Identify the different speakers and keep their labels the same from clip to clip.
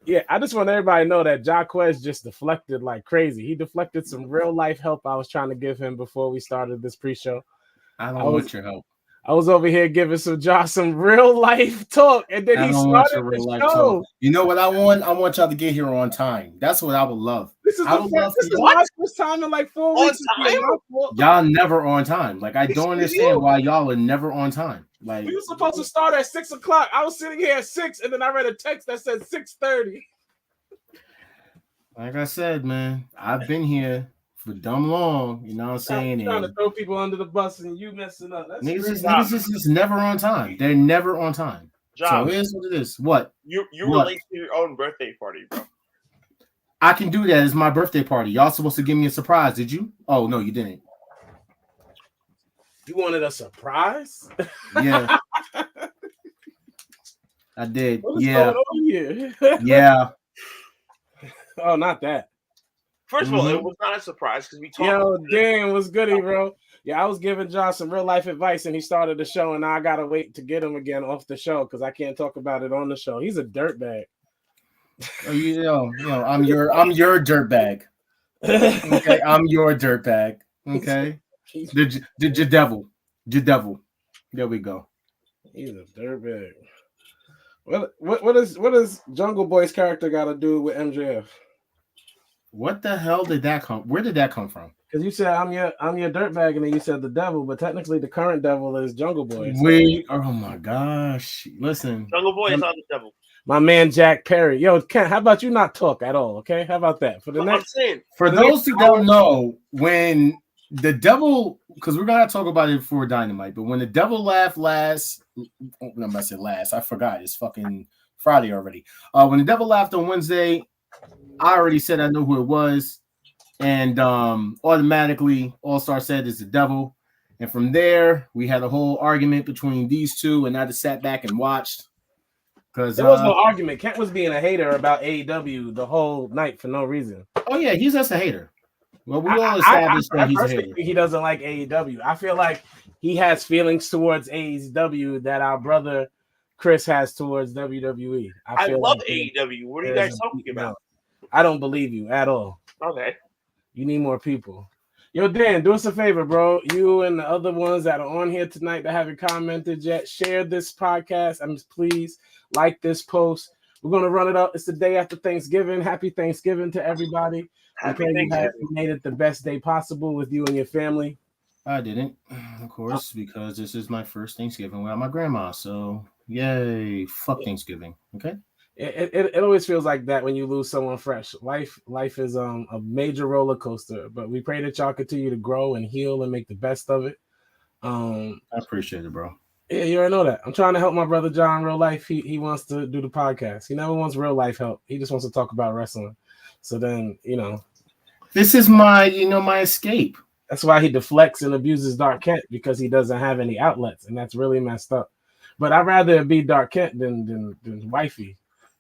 Speaker 1: Yeah, I just want everybody to know that Jacquez just deflected like crazy. He deflected some real life help I was trying to give him before we started this pre-show.
Speaker 2: I
Speaker 1: I
Speaker 2: don't
Speaker 1: was
Speaker 2: want your help.
Speaker 1: I was over here giving some Josh some real life talk, and then
Speaker 2: I
Speaker 1: he
Speaker 2: don't want
Speaker 1: started
Speaker 2: your
Speaker 1: the
Speaker 2: real life talk.
Speaker 1: show.
Speaker 2: You know what I want? I want y'all to get here on time. That's what I would love.
Speaker 1: This is
Speaker 2: I
Speaker 1: the
Speaker 2: would
Speaker 1: first,
Speaker 2: love
Speaker 1: this
Speaker 2: for
Speaker 1: is
Speaker 2: you.
Speaker 1: my first time in like 4
Speaker 3: On
Speaker 1: weeks.
Speaker 3: time?
Speaker 2: Y'all never on time. Like I
Speaker 1: It's
Speaker 2: don't
Speaker 1: for
Speaker 2: understand
Speaker 1: you.
Speaker 2: why y'all are never on time. Like
Speaker 1: We were supposed to start at 6:00. I was sitting here at 6, and then I read a text that said 6:30.
Speaker 2: like I said, man, I've been here for dumb long. You know what I'm saying?
Speaker 1: Trying to
Speaker 2: And
Speaker 1: throw people under the bus, and you messing up. That's
Speaker 2: niggas
Speaker 1: crazy.
Speaker 2: just never on time. They're never on time. So
Speaker 3: Job,
Speaker 2: it is what it is. What?
Speaker 3: you were
Speaker 2: What?
Speaker 3: late to your own birthday party, bro.
Speaker 2: I can do that. It's my birthday party. Y'all supposed to give me a surprise, did you? Oh no, you didn't.
Speaker 1: You wanted a surprise?
Speaker 2: Yeah, I did.
Speaker 1: What is
Speaker 2: Yeah,
Speaker 1: going on here?
Speaker 2: yeah.
Speaker 1: Oh, not that.
Speaker 3: First of all, it was not a surprise because we talked.
Speaker 1: Yo, Dan, what's goody, bro? Yeah, I was giving Josh some real life advice, and he started the show, and now I gotta wait to get him again off the show because I can't talk about it on the show. He's a dirtbag.
Speaker 2: Oh, I'm your dirtbag. Okay, I'm your dirtbag. Okay, the devil. There we go.
Speaker 1: He's a dirtbag. What does Jungle Boy's character got to do with MJF?
Speaker 2: What the hell did that come? Where did that come from?
Speaker 1: Because you said I'm your dirtbag, and then you said the devil, but technically the current devil is Jungle Boy. So.
Speaker 2: Wait, oh my gosh! Listen,
Speaker 3: Jungle Boy is not the devil.
Speaker 1: My man Jack Perry. Yo, Ken, how about you not talk at all? Okay, how about that? For the next,
Speaker 2: for those who don't know, when the devil, because we're gonna talk about it for Dynamite, but when the devil laughed last, I'm gonna say last. I forgot. It's fucking Friday already. When the devil laughed on Wednesday, I already said I knew who it was, and automatically All Star said it's the devil, and from there we had a whole argument between these two, and I just sat back and watched. Because
Speaker 1: there was no argument. Kent was being a hater about AEW the whole night for no reason.
Speaker 2: Oh yeah, he's just a hater. Well, we all established that he's a hater.
Speaker 1: He doesn't like AEW. I feel like he has feelings towards AEW that our brother Chris has towards WWE.
Speaker 3: I love AEW. What are you guys talking about?
Speaker 1: I don't believe you at all.
Speaker 3: Okay.
Speaker 1: You need more people. Yo, Dan, do us a favor, bro. You and the other ones that are on here tonight that haven't commented yet, share this podcast. Please like this post. We're going to run it up. It's the day after Thanksgiving. Happy Thanksgiving to everybody.
Speaker 3: Happy Thanksgiving.
Speaker 1: You made it the best day possible with you and your family.
Speaker 2: I didn't, of course, because this is my first Thanksgiving without my grandma. So, yay. Fuck Thanksgiving. Okay?
Speaker 1: It always feels like that when you lose someone fresh. Life is a major roller coaster, but we pray that y'all continue to grow and heal and make the best of it.
Speaker 2: I appreciate it, bro.
Speaker 1: Yeah, you already know that. I'm trying to help my brother John in real life. He wants to do the podcast. He never wants real life help. He just wants to talk about wrestling. So then,
Speaker 2: this is my escape.
Speaker 1: That's why he deflects and abuses Dark Kent, because he doesn't have any outlets, and that's really messed up. But I'd rather it be Dark Kent than Wifey.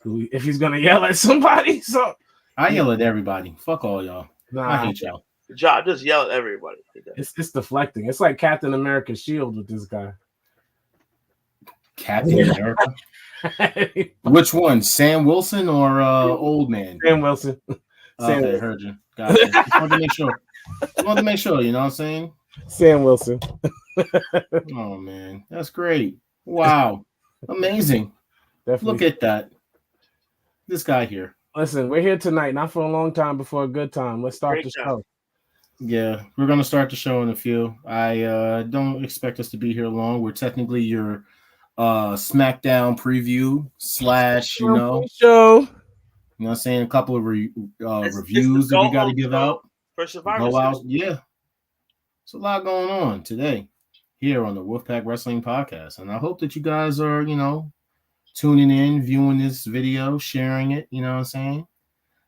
Speaker 1: If he's gonna yell at somebody, so
Speaker 2: I yell at everybody. Fuck all y'all.
Speaker 1: Nah,
Speaker 2: I hate y'all.
Speaker 3: Job just yell at everybody.
Speaker 1: It's deflecting. It's like Captain America's shield with this guy.
Speaker 2: Captain America. Which one, Sam Wilson or old man?
Speaker 1: Sam Wilson.
Speaker 2: Sam Wilson. Heard you. Got you. Just wanted to make sure. You know what I'm saying?
Speaker 1: Sam Wilson.
Speaker 2: Oh man, that's great. Wow, amazing.
Speaker 1: Definitely.
Speaker 2: Look at that. This guy here.
Speaker 1: Listen, we're here tonight, not for a long time, but for a good time. Let's start the show.
Speaker 2: Yeah, we're gonna start the show in a few. I don't expect us to be here long. We're technically your SmackDown preview /
Speaker 1: show.
Speaker 2: You know what I'm saying? A couple of reviews that we got to give out.
Speaker 3: For Survivor Series.
Speaker 2: Yeah. There's a lot going on today here on the Wolfpack Wrestling Podcast. And I hope that you guys are, tuning in, viewing this video, sharing it. You know what I'm saying?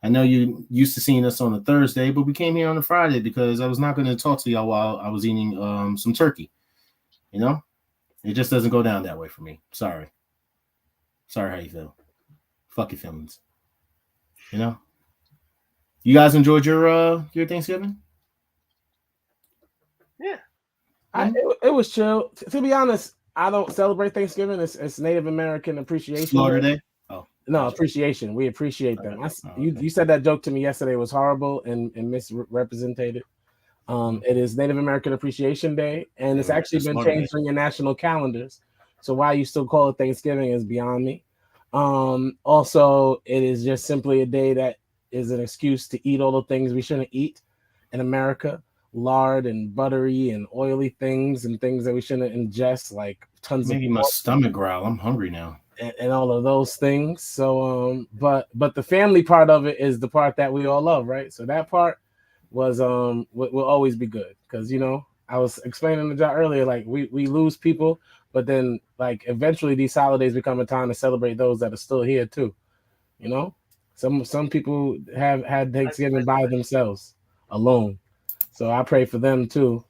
Speaker 2: I know you used to seeing us on a Thursday, but we came here on a Friday because I was not going to talk to y'all while I was eating some turkey. It just doesn't go down that way for me. Sorry how you feel. Fuck your feelings. You guys enjoyed your Thanksgiving?
Speaker 3: Yeah.
Speaker 1: It was chill. To be honest, I don't celebrate Thanksgiving. It's Native American Appreciation
Speaker 2: Slaughter Day. Oh.
Speaker 1: No, appreciation. We appreciate them. You said that joke to me yesterday was horrible and misrepresented. It is Native American Appreciation Day, and it's actually been changed on your national calendars. So why you still call it Thanksgiving is beyond me. Also, it is just simply a day that is an excuse to eat all the things we shouldn't eat in America. Lard and buttery and oily things and things that we shouldn't ingest, like tons
Speaker 2: Maybe
Speaker 1: of
Speaker 2: my stomach growl. I'm hungry now.
Speaker 1: and all of those things. So but the family part of it is the part that we all love, right? So that part was will always be good, because I was explaining the job earlier, like we lose people, but then like eventually these holidays become a time to celebrate those that are still here too. Some people have had Thanksgiving by themselves alone. So I pray for them too,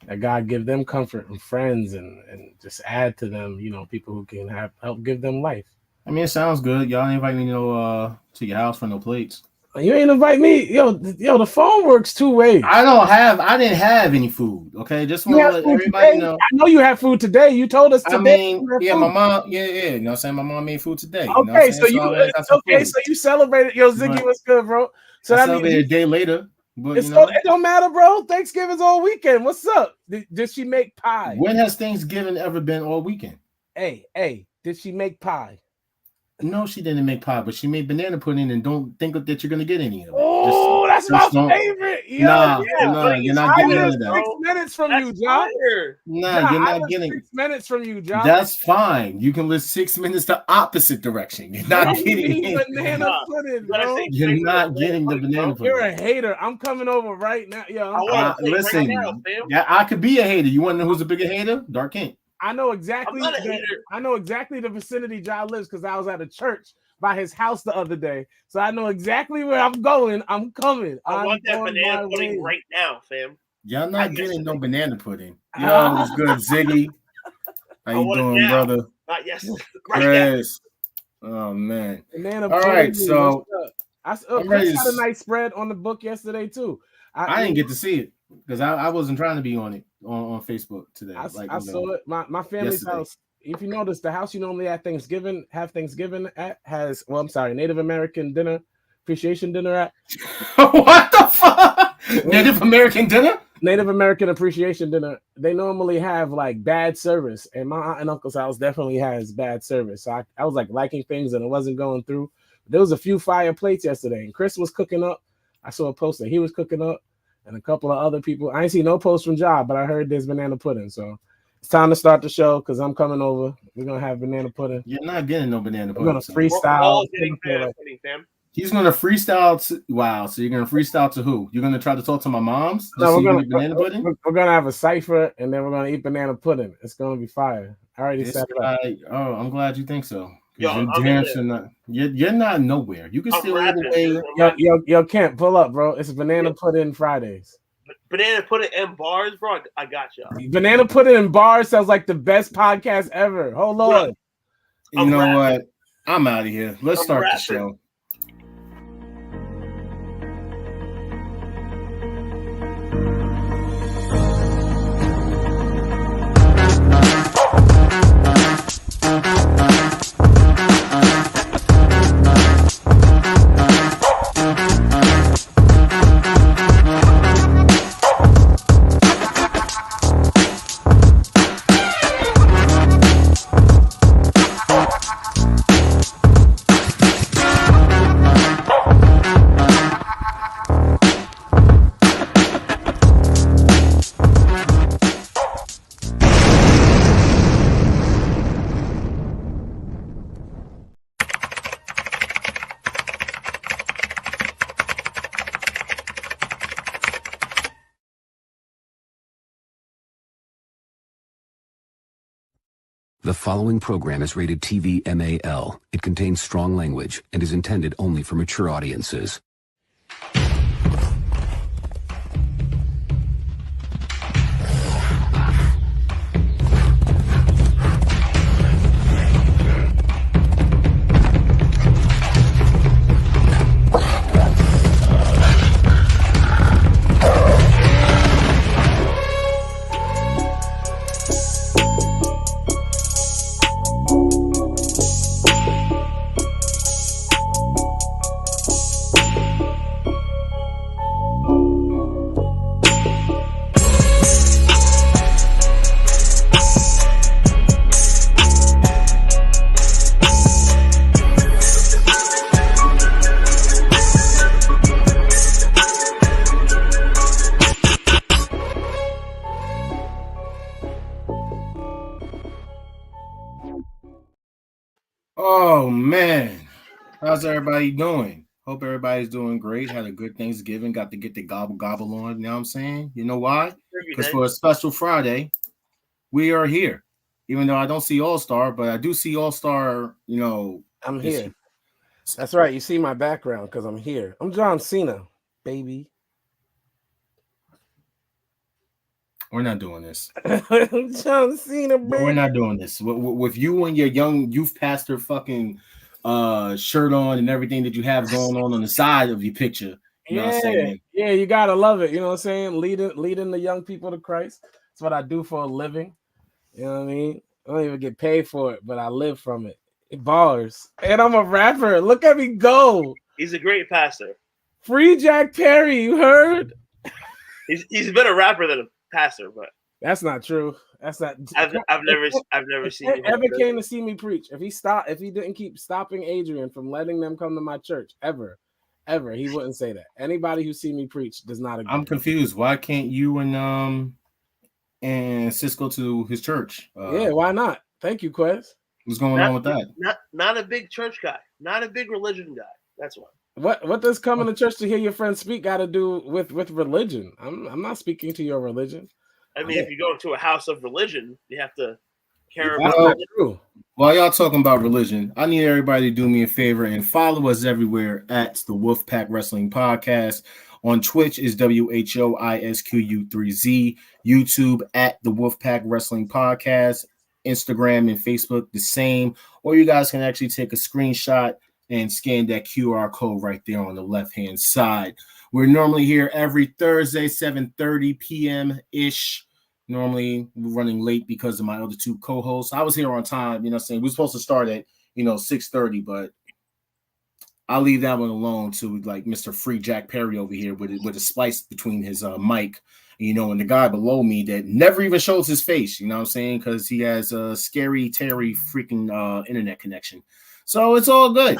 Speaker 1: that God give them comfort and friends and just add to them, people who can help give them life.
Speaker 2: I mean, it sounds good. Y'all invite me to your house for no plates.
Speaker 1: You ain't invite me. Yo, the phone works two ways.
Speaker 2: I didn't have any food. Okay, just want to let everybody know.
Speaker 1: I know you have food today. You told us today.
Speaker 2: My mom. Yeah. You know what I'm saying? My mom made food today.
Speaker 1: Okay, so you celebrated. Yo, Ziggy, what's good, bro? So
Speaker 2: I celebrated a day later. But
Speaker 1: it don't matter, bro. Thanksgiving's all weekend. What's up? Did she make pie?
Speaker 2: When has Thanksgiving ever been all weekend?
Speaker 1: Hey, did she make pie?
Speaker 2: No, she didn't make pie, but she made banana pudding, and don't think that you're gonna get any of it.
Speaker 1: Oh, that's my favorite.
Speaker 2: Nah, you're not getting any of that.
Speaker 1: 6 minutes from you, John.
Speaker 2: Nah, you're not getting
Speaker 1: 6 minutes from you, John.
Speaker 2: That's fine. You can live 6 minutes the opposite direction. You're not getting
Speaker 1: banana pudding, bro.
Speaker 2: You're not getting the banana pudding.
Speaker 1: You're a hater. I'm coming over right now. Yo,
Speaker 2: listen. Yeah, I could be a hater. You want to know who's a bigger hater? Dark King.
Speaker 1: I know exactly the vicinity John lives, because I was at a church by his house the other day. So I know exactly where I'm going. I'm coming.
Speaker 3: I want that banana pudding right now, fam.
Speaker 2: Y'all not getting no banana pudding. Yo, it's good, Ziggy. How you doing, brother?
Speaker 3: Not yes.
Speaker 2: Chris. Oh man.
Speaker 1: Banana
Speaker 2: pudding. All right, so
Speaker 1: Chris had a nice spread on the book yesterday too.
Speaker 2: I didn't get to see it because I wasn't trying to be on it on Facebook today.
Speaker 1: I saw it. My family's house. If you notice, the house you normally have Thanksgiving at has Native American dinner, appreciation dinner at.
Speaker 2: What the fuck? Native American dinner?
Speaker 1: Native American appreciation dinner. They normally have like bad service, and my aunt and uncle's house definitely has bad service. So I was like liking things and it wasn't going through. There was a few fire plates yesterday, and Chris was cooking up. I saw a post that he was cooking up, and a couple of other people. I ain't see no post from Job, but I heard there's banana pudding. So it's time to start the show because I'm coming over. We're gonna have banana pudding.
Speaker 2: You're not getting no banana pudding.
Speaker 1: We're gonna freestyle.
Speaker 2: He's gonna freestyle. Wow. So you're gonna freestyle to who? You're gonna try to talk to my moms?
Speaker 1: No, we're gonna have a cipher, and then we're gonna eat banana pudding. It's gonna be fire. I already said it.
Speaker 2: Oh, I'm glad you think so.
Speaker 3: Yo,
Speaker 2: you're not nowhere. You can still either way.
Speaker 1: Yo, Kent, pull up, bro. It's banana pudding Fridays.
Speaker 3: Banana pudding and bars, bro. I got y'all.
Speaker 1: Banana pudding and bars sounds like the best podcast ever. Hold on.
Speaker 2: You know what? I'm out of here. Let's start the show.
Speaker 4: The following program is rated TV MAL. It contains strong language and is intended only for mature audiences.
Speaker 2: How's everybody doing? Hope everybody's doing great. Had a good Thanksgiving. Got to get the gobble on. You know what I'm saying? You know why? Because for a special Friday, we are here. Even though I don't see All-Star, but I do see All-Star, you know.
Speaker 1: I'm here. That's right. You see my background because I'm here. I'm John Cena, baby.
Speaker 2: We're not doing this.
Speaker 1: John Cena, baby.
Speaker 2: We're not doing this. With you and your young youth pastor fucking shirt on and everything that you have going on the side of your picture. You know what I'm saying?
Speaker 1: Yeah, you gotta love it. You know what I'm saying? Leading the young people to Christ. That's what I do for a living. You know what I mean? I don't even get paid for it, but I live from it. Bars. And I'm a rapper. Look at me go.
Speaker 3: He's a great pastor.
Speaker 1: Free Jack Perry, you heard?
Speaker 3: He's been a rapper than a pastor, but
Speaker 1: that's not true. That's not.
Speaker 3: I've never seen him
Speaker 1: ever came to see me preach. If he didn't keep stopping Adrian from letting them come to my church, ever, he wouldn't say that. Anybody who see me preach does not agree.
Speaker 2: I'm confused. Why can't you and Cisco to his church?
Speaker 1: Yeah, why not? Thank you, Quez.
Speaker 2: What's going on with that?
Speaker 3: Not a big church guy, not a big religion guy. That's why.
Speaker 1: What does coming to church to hear your friends speak got to do with religion? I'm not speaking to your religion.
Speaker 3: I mean, if you go to a house of religion, you have to care
Speaker 1: That's
Speaker 3: about.
Speaker 1: not true.
Speaker 2: While y'all talking about religion, I need everybody to do me a favor and follow us everywhere at the Wolfpack Wrestling Podcast. On Twitch is WHOISQU3Z. YouTube at the Wolfpack Wrestling Podcast. Instagram and Facebook the same. Or you guys can actually take a screenshot and scan that QR code right there on the left-hand side. We're normally here every Thursday, 7:30 p.m.-ish. Normally, we're running late because of my other two co-hosts. I was here on time, you know what I'm saying? We're supposed to start at, 6:30, but I'll leave that one alone to, like, Mr. Free Jack Perry over here with a splice between his mic, and the guy below me that never even shows his face, you know what I'm saying? Because he has a scary, Terry freaking internet connection. So it's all good.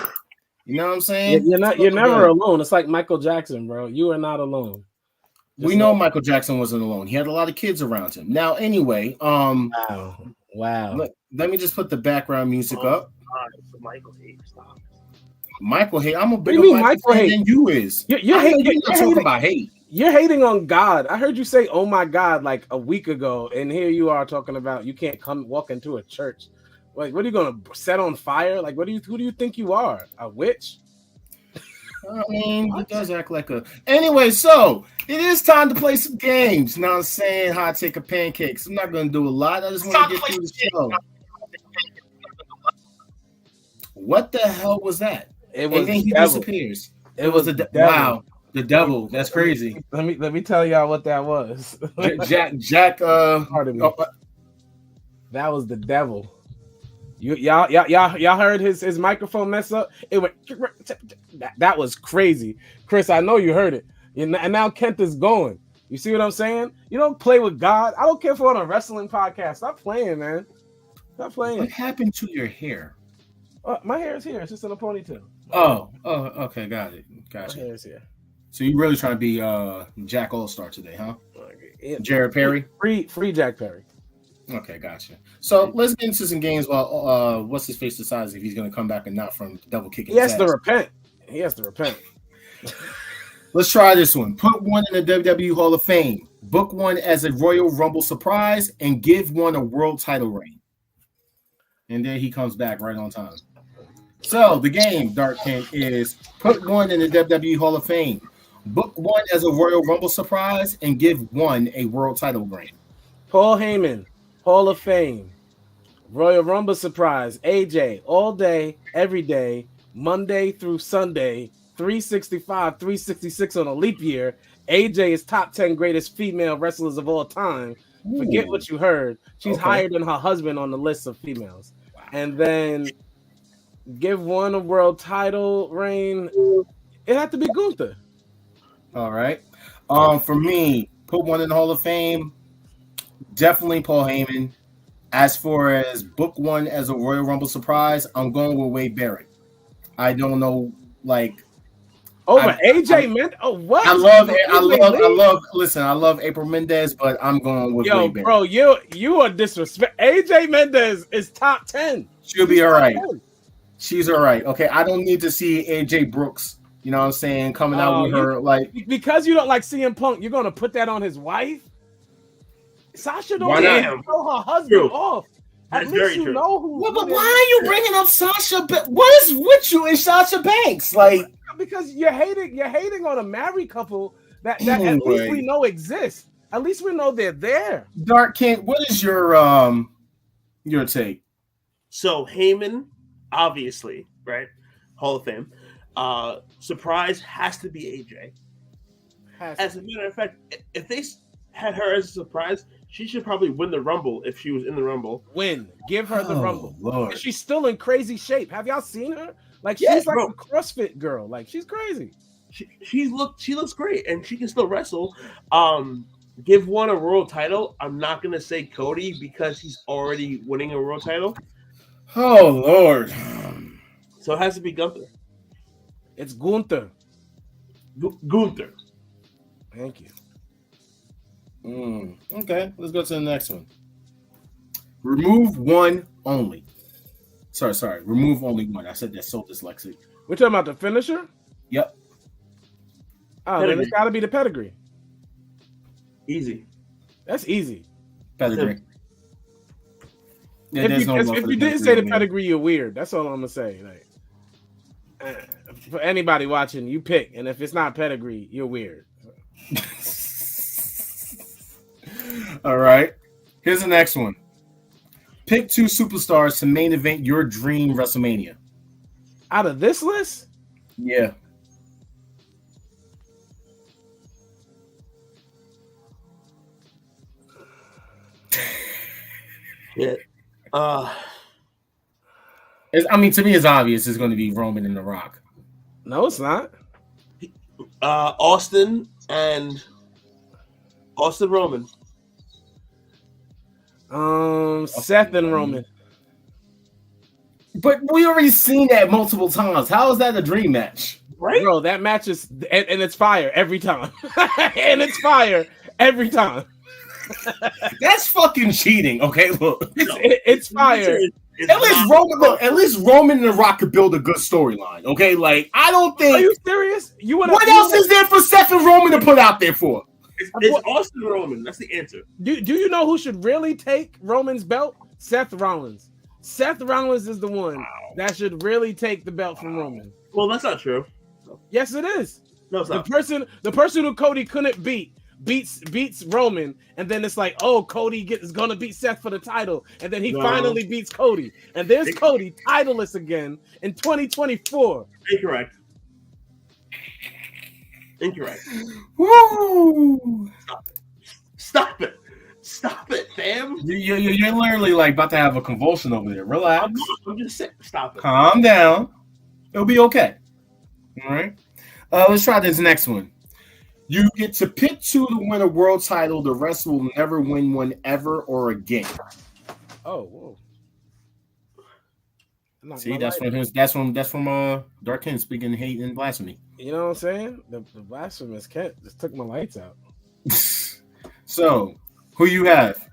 Speaker 2: You know what I'm saying?
Speaker 1: You're never alone. It's like Michael Jackson, bro. You are not alone.
Speaker 2: We know Michael Jackson wasn't alone. He had a lot of kids around him. Now, anyway,
Speaker 1: wow.
Speaker 2: Let me just put the background music up.
Speaker 3: Michael hate. Stop.
Speaker 2: Michael hate. I'm a bigger Michael hate than you is.
Speaker 1: You're
Speaker 2: not talking about hate.
Speaker 1: You're hating on God. I heard you say, "Oh my God," like a week ago, and here you are talking about you can't walk into a church. Like, what are you gonna set on fire? Like, who do you think you are? A witch?
Speaker 2: I mean, he does act like a. Anyway, so it is time to play some games. You know what I'm saying? Hot take of pancakes. I'm not gonna do a lot. I just want to get through the show. What the hell was that?
Speaker 1: It was.
Speaker 2: And then he disappears. It was a wow. The devil. That's crazy.
Speaker 1: Let me tell y'all what that was.
Speaker 2: Jack.
Speaker 1: Pardon me. That was the devil. Y'all heard his microphone mess up? It went. That was crazy, Chris. I know you heard it. And now Kent is going. You see what I'm saying? You don't play with God. I don't care if we're on a wrestling podcast. Stop playing, man. Stop playing.
Speaker 2: What happened to your hair?
Speaker 1: My hair is here. It's just in a ponytail.
Speaker 2: Oh, okay, got it. Gotcha.
Speaker 1: My hair is here.
Speaker 2: So you really trying to be Jack All-Star today, huh? Jared Perry?
Speaker 1: Free Jack Perry.
Speaker 2: Okay, gotcha. So let's get into some games while what's his face decides if he's going to come back or not from double kicking.
Speaker 1: He has to repent.
Speaker 2: Let's try this one. Put one in the WWE Hall of Fame. Book one as a Royal Rumble surprise and give one a world title reign. And then he comes back right on time. So the game, Dark Kent, is put one in the WWE Hall of Fame. Book one as a Royal Rumble surprise and give one a world title reign.
Speaker 1: Paul Heyman, Hall of Fame. Royal Rumble surprise. AJ, all day, every day, Monday through Sunday, 365, 366 on a leap year. AJ is top 10 greatest female wrestlers of all time. Forget what you heard. She's higher than her husband on the list of females. Wow. And then give one a world title reign. It had to be Gunther.
Speaker 2: All right. For me, put one in the Hall of Fame. Definitely Paul Heyman. As far as book one as a Royal Rumble surprise, I'm going with Wade Barrett. I don't know, like
Speaker 1: over AJ Mendez. Oh, what?
Speaker 2: I love April Mendez, but I'm going with Wade Barrett.
Speaker 1: Bro, you are disrespect. AJ Mendez is top 10.
Speaker 2: She'll be all right. She's all right. Okay, I don't need to see AJ Brooks. You know what I'm saying? Coming out with her like
Speaker 1: because you don't like CM Punk. You're gonna put that on his wife. Sasha don't
Speaker 2: Why not?
Speaker 1: throw her husband
Speaker 3: True.
Speaker 1: off. At
Speaker 3: That's
Speaker 1: least
Speaker 3: very
Speaker 1: you
Speaker 3: true.
Speaker 1: know who.
Speaker 2: Well, but why are you bringing up Sasha? What is with you and Sasha Banks? Like,
Speaker 1: Because you're hating on a married couple that at
Speaker 2: Anyway.
Speaker 1: least we know exists. At least we know they're there.
Speaker 2: Dark King, what is your take?
Speaker 3: So Heyman, obviously, right? Hall of Fame. Surprise has to be AJ. As a matter of fact, if they had her as a surprise, she should probably win the Rumble if she was in the Rumble.
Speaker 1: Give her the Rumble.
Speaker 2: Lord.
Speaker 1: And she's still in crazy shape. Have y'all seen her? Like
Speaker 3: Yes,
Speaker 1: she's like
Speaker 3: bro.
Speaker 1: a CrossFit girl. Like she's crazy.
Speaker 3: She looks great, and she can still wrestle. Give one a world title. I'm not gonna say Cody because he's already winning a world title,
Speaker 2: Oh Lord.
Speaker 3: so it has to be Gunther.
Speaker 1: It's Gunther.
Speaker 3: Gunther.
Speaker 1: Thank you.
Speaker 2: Okay, let's go to the next one. Remove one only. Sorry. Remove only one. I said that so dyslexic.
Speaker 1: We're talking about the finisher?
Speaker 2: Yep.
Speaker 1: Oh, then
Speaker 3: Pedigree.
Speaker 1: it's gotta be the pedigree.
Speaker 3: Easy.
Speaker 1: That's easy.
Speaker 2: Pedigree. Yeah,
Speaker 1: If
Speaker 2: there's
Speaker 1: you,
Speaker 2: no love
Speaker 1: if
Speaker 2: for
Speaker 1: you
Speaker 2: the
Speaker 1: didn't say the
Speaker 2: man.
Speaker 1: pedigree, you're weird. That's all I'm gonna say. Like, for anybody watching, you pick, and if it's not pedigree, you're weird.
Speaker 2: All right. Here's the next one. Pick 2 superstars to main event your dream WrestleMania.
Speaker 1: Out of this list,
Speaker 2: Yeah.
Speaker 3: Yeah.
Speaker 2: I mean, to me, it's obvious it's going to be Roman and The Rock.
Speaker 1: no, it's not.
Speaker 3: Austin Roman.
Speaker 1: Seth and Roman.
Speaker 2: But we already seen that multiple times. How is that a dream match?
Speaker 3: Right?
Speaker 1: Bro, that match is and it's fire every time. And it's fire every time.
Speaker 2: That's fucking cheating. Okay, look.
Speaker 1: It's fire.
Speaker 2: At least Roman and The Rock could build a good storyline. Okay, like I don't
Speaker 1: Are
Speaker 2: think.
Speaker 1: you serious? You want
Speaker 2: What else is there for Seth and Roman to put out there for?
Speaker 3: It's Austin Roman. That's the answer.
Speaker 1: Do you know who should really take Roman's belt? Seth Rollins. Seth Rollins is the one that should really take the belt from Roman.
Speaker 3: Well, that's not true.
Speaker 1: Yes, it is.
Speaker 3: No, it's not.
Speaker 1: The person who Cody couldn't beats Roman, and then it's like, oh, Cody is gonna beat Seth for the title, and then he finally beats Cody, and there's Cody titleless again in 2024.
Speaker 3: Incorrect.
Speaker 2: Woo!
Speaker 3: Stop it, fam.
Speaker 2: You're literally like about to have a convulsion over there. Relax.
Speaker 3: I'm just saying. Stop it.
Speaker 2: Calm down. It'll be okay. All right. Let's try this next one. You get to pick 2 to win a world title. The rest will never win one ever or again.
Speaker 1: Oh, whoa.
Speaker 2: See, that's from Dark King speaking hate and blasphemy.
Speaker 1: You know what I'm saying? The blasphemous Kent just took my lights out.
Speaker 2: So, who you have?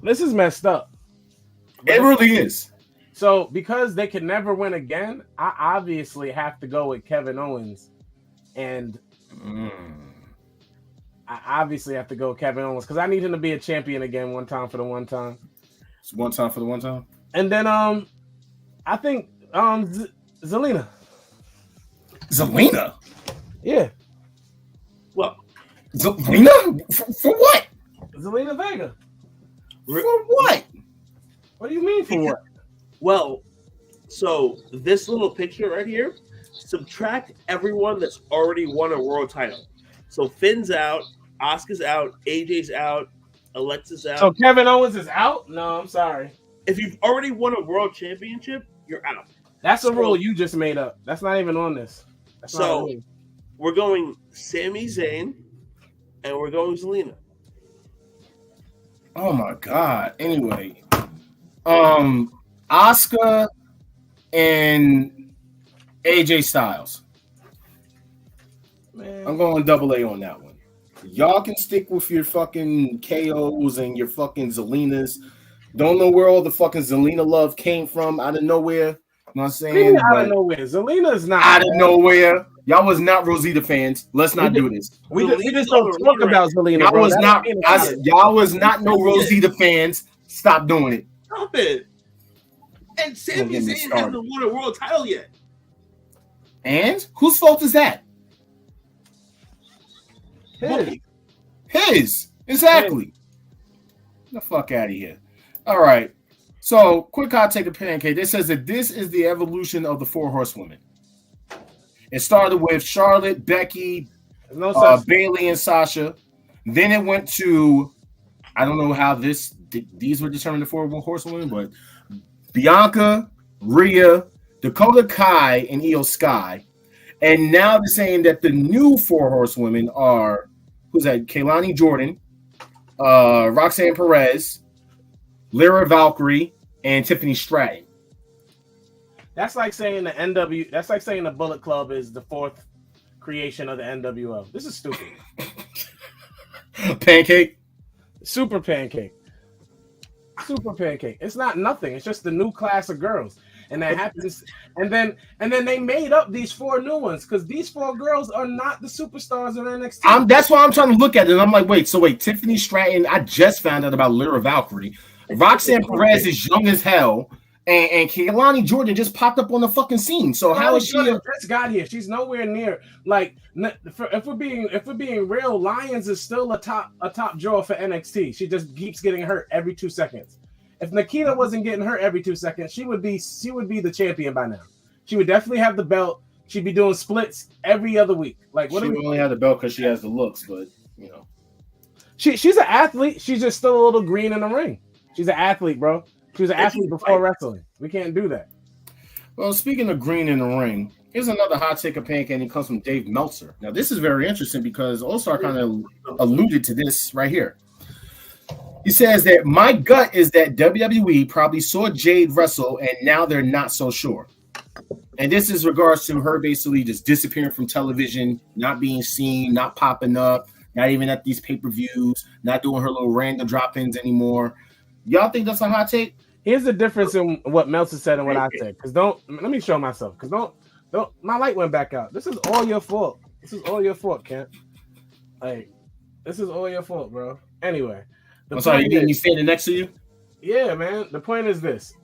Speaker 1: This is messed up.
Speaker 2: It really is.
Speaker 1: So, because they can never win again, I obviously have to go with Kevin Owens. And I obviously have to go with Kevin Owens because I need him to be a champion again one time for the one time.
Speaker 2: It's one time for the one time.
Speaker 1: And then I think Zelina.
Speaker 2: Zelina?
Speaker 1: Yeah.
Speaker 3: Well,
Speaker 2: Zelina? For what?
Speaker 1: Zelina Vega.
Speaker 2: For what?
Speaker 1: What do you mean for what?
Speaker 3: Well, so this little picture right here, subtract everyone that's already won a world title. So Finn's out, Asuka's out, AJ's out, Alexa's out.
Speaker 1: So Kevin Owens is out? No, I'm sorry.
Speaker 3: If you've already won a world championship, you're out.
Speaker 1: That's a rule you just made up. That's not even on this. That's not a
Speaker 3: So
Speaker 1: rule.
Speaker 3: we're going Sami Zayn and we're going Zelina.
Speaker 2: Oh my god. Anyway, Asuka and AJ Styles.
Speaker 1: Man.
Speaker 2: I'm going double A on that one. Y'all can stick with your fucking KOs and your fucking Zelinas. Don't know where all the fucking Zelina love came from out of nowhere. You know what I'm saying?
Speaker 1: Zelina out of nowhere. Zelina is not
Speaker 2: out of nowhere. Y'all was not Rosita fans. Let's not do this.
Speaker 1: We just don't talk about Zelina.
Speaker 2: Y'all
Speaker 1: bro.
Speaker 2: was not. Y'all was not no Rosita fans. Stop doing it.
Speaker 3: Stop it. And Sami Zayn hasn't won a world title yet.
Speaker 2: And whose fault is that? His. Exactly. Get the fuck out of here. All right. So, quick hot take of pancake. It says that this is the evolution of the 4 horsewomen. It started with Charlotte, Becky, Bayley, and Sasha. Then it went to, I don't know how these were determined the 4 horsewomen, but Bianca, Rhea, Dakota Kai, and Io Sky. And now they're saying that the new 4 horsewomen are, who's that? Kaylani Jordan, Roxanne Perez, Lyra Valkyrie, and Tiffany Stratton.
Speaker 1: That's like saying That's like saying the Bullet Club is the 4th creation of the NWO. This is stupid.
Speaker 2: Pancake,
Speaker 1: super pancake. It's not nothing. It's just the new class of girls, and that happens. And then they made up these 4 new ones because these 4 girls are not the superstars of NXT.
Speaker 2: That's why I'm trying to look at it. And I'm like, wait, Tiffany Stratton. I just found out about Lyra Valkyrie. Roxanne Perez is young as hell, and Kaylani Jordan just popped up on the fucking scene. So how is she?
Speaker 1: Just got here. She's nowhere near. Like, if we're being real, Lyons is still a top draw for NXT. She just keeps getting hurt every 2 seconds. If Nikita wasn't getting hurt every 2 seconds, she would be the champion by now. She would definitely have the belt. She'd be doing splits every other week. Like, what? She
Speaker 2: only had the belt because she has the looks, but you know,
Speaker 1: she's an athlete. She's just still a little green in the ring. She's an athlete, bro. She was an athlete before wrestling. We can't do that.
Speaker 2: Well, speaking of green in the ring, here's another hot take of pancake, and it comes from Dave Meltzer. Now, this is very interesting because All-Star kind of alluded to this right here. He says that my gut is that WWE probably saw Jade wrestle, and now they're not so sure. And this is regards to her basically just disappearing from television, not being seen, not popping up, not even at these pay-per-views, not doing her little random drop-ins anymore. Y'all think that's a hot take?
Speaker 1: Here's the difference in what Meltzer said and what I said. Because let me show myself. Because don't my light went back out. This is all your fault. Kent. Like, this is all your fault, bro. Anyway,
Speaker 2: I'm sorry, you didn't standing next to you?
Speaker 1: Yeah, man. The point is this.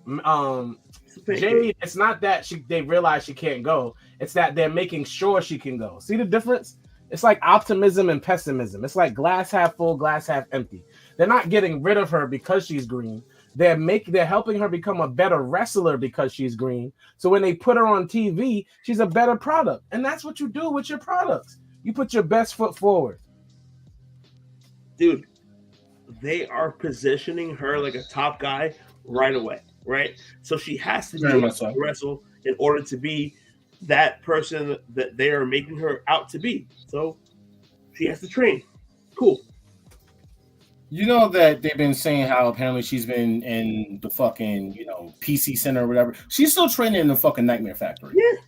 Speaker 1: Jade, it's not that they realize she can't go. It's that they're making sure she can go. See the difference? It's like optimism and pessimism. It's like glass half full, glass half empty. They're not getting rid of her because she's green. They're helping her become a better wrestler because she's green. So when they put her on TV, she's a better product. And that's what you do with your products. You put your best foot forward.
Speaker 3: Dude, they are positioning her like a top guy right away, right? So she has to be able to wrestle in order to be that person that they are making her out to be. So she has to train. Cool.
Speaker 2: You know that they've been saying how apparently she's been in the fucking, PC Center or whatever. She's still training in the fucking Nightmare Factory.
Speaker 3: Yeah.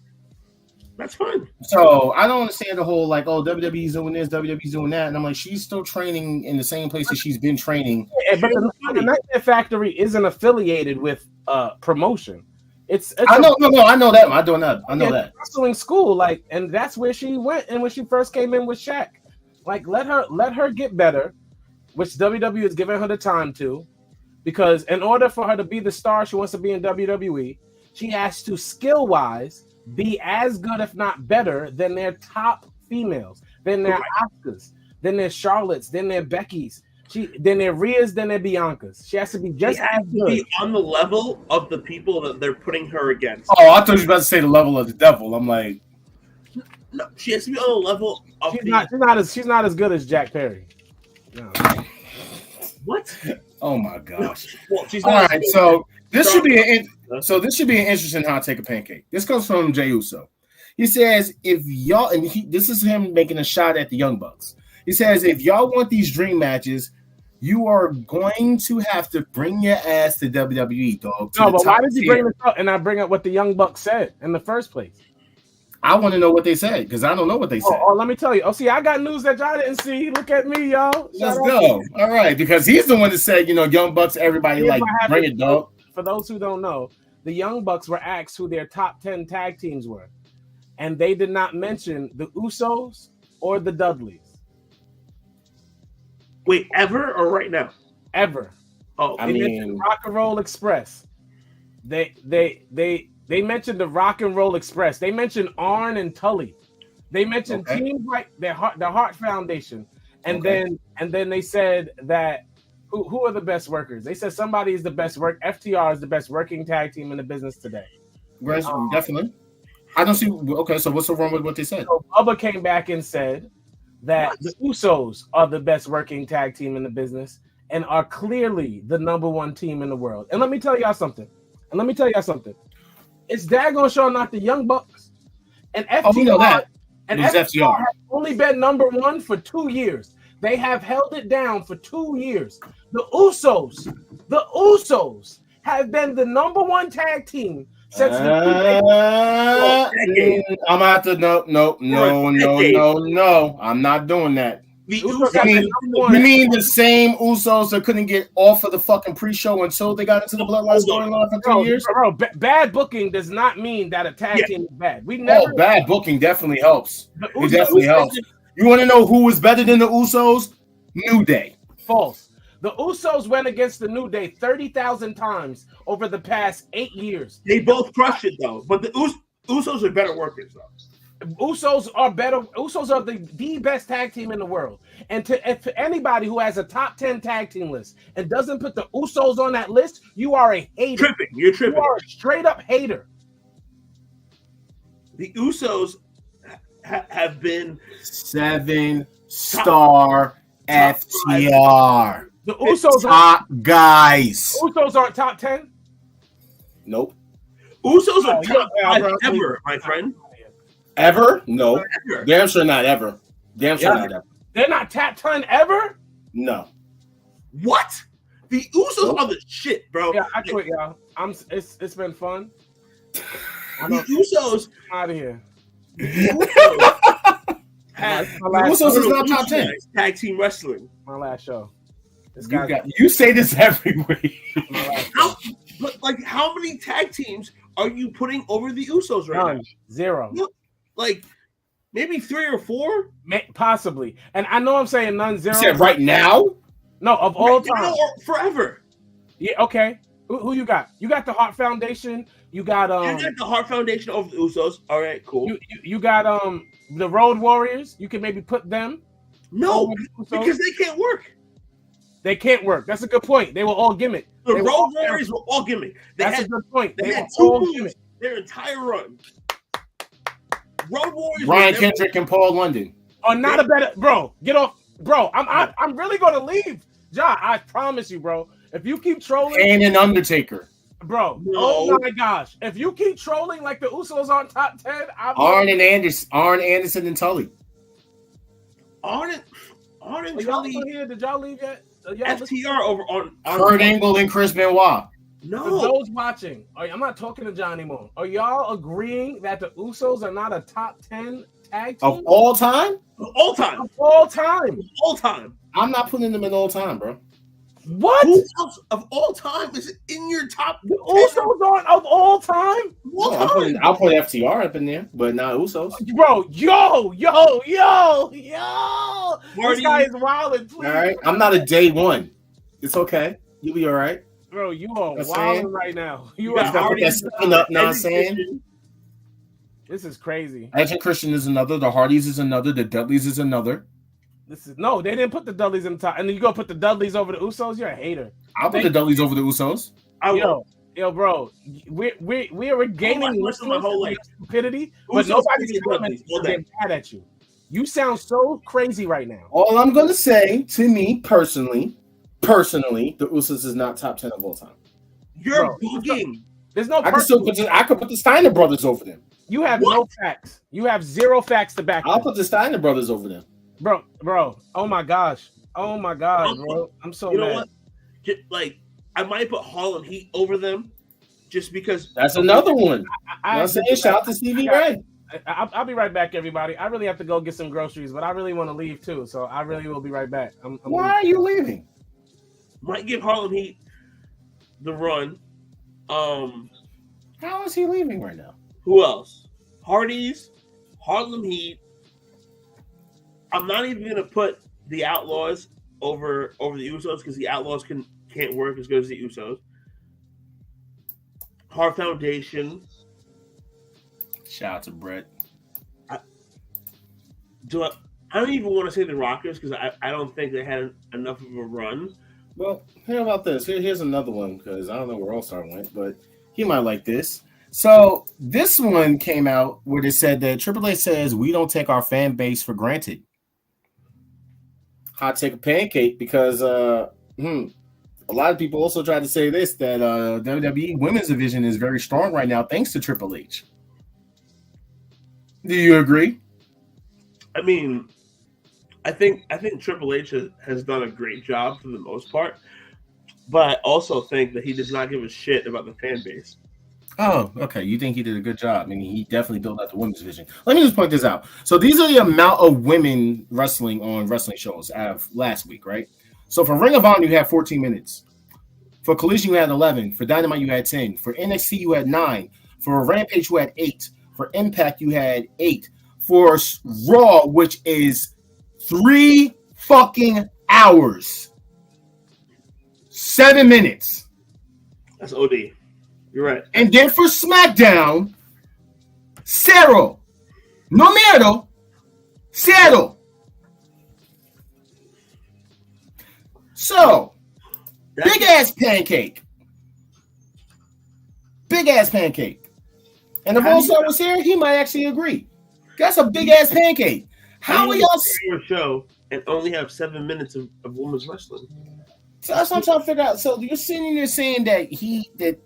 Speaker 3: That's fine.
Speaker 2: So I don't understand the whole WWE's doing this, WWE's doing that. And I'm like, she's still training in the same place that she's been training.
Speaker 1: Yeah, but the Nightmare Factory isn't affiliated with promotion.
Speaker 2: I know that. I know that.
Speaker 1: Wrestling school, and that's where she went. And when she first came in with Shaq, let her get better, which WWE is giving her the time to, because in order for her to be the star she wants to be in WWE, she has to skill-wise be as good, if not better, than their top females, than their Asukas, than their Charlottes, than their Beckys, then their Rheas, then their Biancas. She has to be just as good.
Speaker 3: Be on the level of the people that they're putting her against.
Speaker 2: Oh, I thought you were about to say the level of the devil. I'm like,
Speaker 3: no, she has to be on the level of.
Speaker 2: She's
Speaker 1: not as good as Jack Perry. No.
Speaker 3: What?
Speaker 2: Oh my gosh!
Speaker 3: No. Well, she's
Speaker 2: all
Speaker 3: not
Speaker 2: right. So this should be an interesting hot take of pancake. This comes from Jey Uso. He says, "If y'all," and this is him making a shot at the Young Bucks. He says, "If y'all want these dream matches, you are going to have to bring your ass to WWE, dog."
Speaker 1: No, but why did you bring this up and I bring up what the Young Bucks said in the first place?
Speaker 2: I want to know what they said because I don't know what they said.
Speaker 1: Oh, let me tell you. Oh, see, I got news that y'all didn't see. Look at me, y'all.
Speaker 2: Let's go. All right, because he's the one that said, Young Bucks, everybody
Speaker 1: Here's
Speaker 2: like
Speaker 1: what happened.
Speaker 2: bring it, dog.
Speaker 1: For those who don't know, the Young Bucks were asked who their top 10 tag teams were, and they did not mention the Usos or the Dudleys.
Speaker 3: Wait, ever or right now?
Speaker 1: Ever.
Speaker 3: Oh,
Speaker 1: They mentioned Rock and Roll Express. They mentioned the Rock and Roll Express. They mentioned Arn and Tully. They mentioned teams like the Hart Foundation, and then they said that who are the best workers? They said somebody is the best work. FTR is the best working tag team in the business today.
Speaker 2: Definitely. I don't see. Okay, so what's so wrong with what they said?
Speaker 1: So Bubba came back and said that the Usos are the best working tag team in the business and are clearly the number one team in the world. And let me tell y'all something. It's daggone sure not the Young Bucks. And FTR,
Speaker 2: we know that.
Speaker 1: And
Speaker 2: It's
Speaker 1: FTR
Speaker 2: FTR.
Speaker 1: has only been number one for 2 years. They have held it down for 2 years. The Usos have been the number one tag team since
Speaker 2: I'm gonna have to no. I'm not doing that.
Speaker 3: The
Speaker 1: Usos
Speaker 3: Usos,
Speaker 2: You mean the same Usos that couldn't get off of the fucking pre-show until they got into the Bloodline storyline for 3 years?
Speaker 1: Bro, bad booking does not mean that a tag team is bad. We never.
Speaker 2: Bad booking definitely helps.
Speaker 1: The
Speaker 2: It definitely helps. You want to know who was better than the Usos? New Day.
Speaker 1: False. The Usos went against the New Day 30,000 times over the past 8 years.
Speaker 3: they both crushed it though, but the Usos are better workers though.
Speaker 1: Usos are better. Usos are the best tag team in the world. And if anybody who has a top 10 tag team list and doesn't put the Usos on that list, you are a hater.
Speaker 3: You're tripping.
Speaker 1: You are a straight up hater.
Speaker 3: The Usos have been
Speaker 2: 7-star FTR.
Speaker 1: The Usos
Speaker 2: Top guys.
Speaker 1: Usos aren't top 10.
Speaker 2: Nope.
Speaker 3: Usos are top five
Speaker 1: bro.
Speaker 3: ever, my friend.
Speaker 2: Ever? No.
Speaker 3: Ever.
Speaker 2: Damn sure not ever. Damn sure not ever.
Speaker 1: They're not top 10 ever.
Speaker 2: No.
Speaker 3: What? The Usos are the shit, bro.
Speaker 1: Yeah, I quit, y'all. It's been fun.
Speaker 3: The Usos
Speaker 1: Out of here.
Speaker 2: Usos is not top 10.
Speaker 3: Tag team wrestling.
Speaker 1: My last show.
Speaker 2: You say this every week.
Speaker 3: How many tag teams are you putting over the Usos right
Speaker 1: None. Zero.
Speaker 3: now? Like maybe 3 or 4?
Speaker 1: Possibly. And I know I'm saying none, zero.
Speaker 2: You said right now?
Speaker 1: No, of all
Speaker 3: Right now
Speaker 1: time.
Speaker 3: or forever.
Speaker 1: Yeah, okay. Who you got? You got the Hart Foundation. You got
Speaker 3: You got the Hart Foundation over the Usos. All right, cool.
Speaker 1: You got the Road Warriors. You can maybe put them.
Speaker 3: No, because they can't work.
Speaker 1: They can't work. That's a good point. They were all gimmick.
Speaker 3: The Road Warriors were all gimmick.
Speaker 1: That's a good point.
Speaker 3: They
Speaker 1: They
Speaker 3: had
Speaker 1: were
Speaker 3: 2
Speaker 1: all
Speaker 3: moves
Speaker 1: gimmick.
Speaker 3: their entire run. Road Warriors.
Speaker 2: Brian Kendrick and Paul London.
Speaker 1: Or not a better bro. Get off, bro. I'm really gonna leave. Ja, I promise you, bro. If you keep trolling,
Speaker 2: And an Undertaker.
Speaker 1: bro.
Speaker 3: No.
Speaker 1: Oh my gosh. If you keep trolling like the Usos on top 10,
Speaker 2: Arn Anderson and Tully.
Speaker 3: Arn and Tully.
Speaker 1: Did y'all leave yet?
Speaker 3: FTR over on
Speaker 2: Kurt Angle and Chris Benoit.
Speaker 1: For
Speaker 3: No.
Speaker 1: those watching, I'm not talking to John anymore. Are y'all agreeing that the Usos are not a top 10 tag team?
Speaker 2: Of all time?
Speaker 3: All time.
Speaker 1: Of all time.
Speaker 3: All time.
Speaker 2: I'm not putting them in all time, bro.
Speaker 1: What?
Speaker 3: Who else of all time is in your top?
Speaker 1: The Usos aren't of all time?
Speaker 3: All
Speaker 2: No,
Speaker 3: time.
Speaker 2: I'll put FTR up in there, but not Usos.
Speaker 1: Bro, yo. This guy is wilding, please.
Speaker 2: All right. I'm not a day one. It's okay. You'll be all right.
Speaker 1: Bro, you are
Speaker 2: That's
Speaker 1: wilding
Speaker 2: saying.
Speaker 1: right now.
Speaker 3: You
Speaker 1: You
Speaker 3: got
Speaker 1: are.
Speaker 2: Put that spin up, know what I'm saying?
Speaker 1: This is crazy.
Speaker 2: Edge and Christian is another. The Hardys is another. The Dudleys is another.
Speaker 1: No, they didn't put the Dudleys in the top. And then you go put the Dudleys over the Usos. You're a hater.
Speaker 2: I'll put the Dudleys over the Usos.
Speaker 1: Yo, bro, we're gaining
Speaker 3: my whole life.
Speaker 1: stupidity, but
Speaker 3: Usos
Speaker 1: nobody's
Speaker 3: beat the Dudleys all day.
Speaker 1: mad at you. You sound so crazy right now.
Speaker 2: All I'm gonna say to me personally, the Usos is not top 10 of all time.
Speaker 3: You're
Speaker 1: Bro,
Speaker 3: bugging.
Speaker 1: There's no.
Speaker 2: I could put the Steiner brothers over them.
Speaker 1: You have no facts. You have zero facts to back.
Speaker 2: I'll put the Steiner brothers over them.
Speaker 1: Bro. Oh my gosh, bro. I'm so
Speaker 3: You know
Speaker 1: mad.
Speaker 3: what? Like I might put Harlem Heat over them, just because.
Speaker 2: That's another one.
Speaker 1: I
Speaker 2: I'm saying, shout out to Stevie Ray.
Speaker 1: I'll be right back, everybody. I really have to go get some groceries, but I really want to leave too, so I really will be right back.
Speaker 2: Why are you leaving?
Speaker 3: Might give Harlem Heat the run.
Speaker 2: How is he leaving right now?
Speaker 3: Who else? Hardy's, Harlem Heat. I'm not even gonna put the Outlaws over the Usos because the Outlaws can't work as good as the Usos. Hart Foundation.
Speaker 2: Shout out to Brett.
Speaker 3: I don't even want to say the Rockers because I don't think they had enough of a run.
Speaker 2: Well, how about this? Here's another one because I don't know where All-Star went, but he might like this. So this one came out where they said that Triple H says we don't take our fan base for granted. Hot take a pancake because a lot of people also tried to say this that WWE Women's Division is very strong right now thanks to Triple H. Do you agree?
Speaker 3: I mean, I think Triple H has done a great job for the most part, but I also think that he does not give a shit about the fan base.
Speaker 2: Oh, okay. You think he did a good job? I mean, he definitely built out the women's division. Let me just point this out. So these are the amount of women wrestling on wrestling shows as last week, right? So for Ring of Honor, you had 14 minutes. For Collision, you had 11. For Dynamite, you had 10. For NXT, you had 9. For Rampage, you had 8. For Impact, you had 8. For Raw, which is 3 fucking hours. 7 minutes.
Speaker 3: That's OD. You're right.
Speaker 2: And then for SmackDown, 0. Número 0. So, big ass pancake. Big ass pancake. And if All-Star was here, he might actually agree. That's a big ass pancake. How are y'all
Speaker 3: show and only have 7 minutes of women's wrestling?
Speaker 2: So that's what I'm trying to figure out. So you're sitting there saying that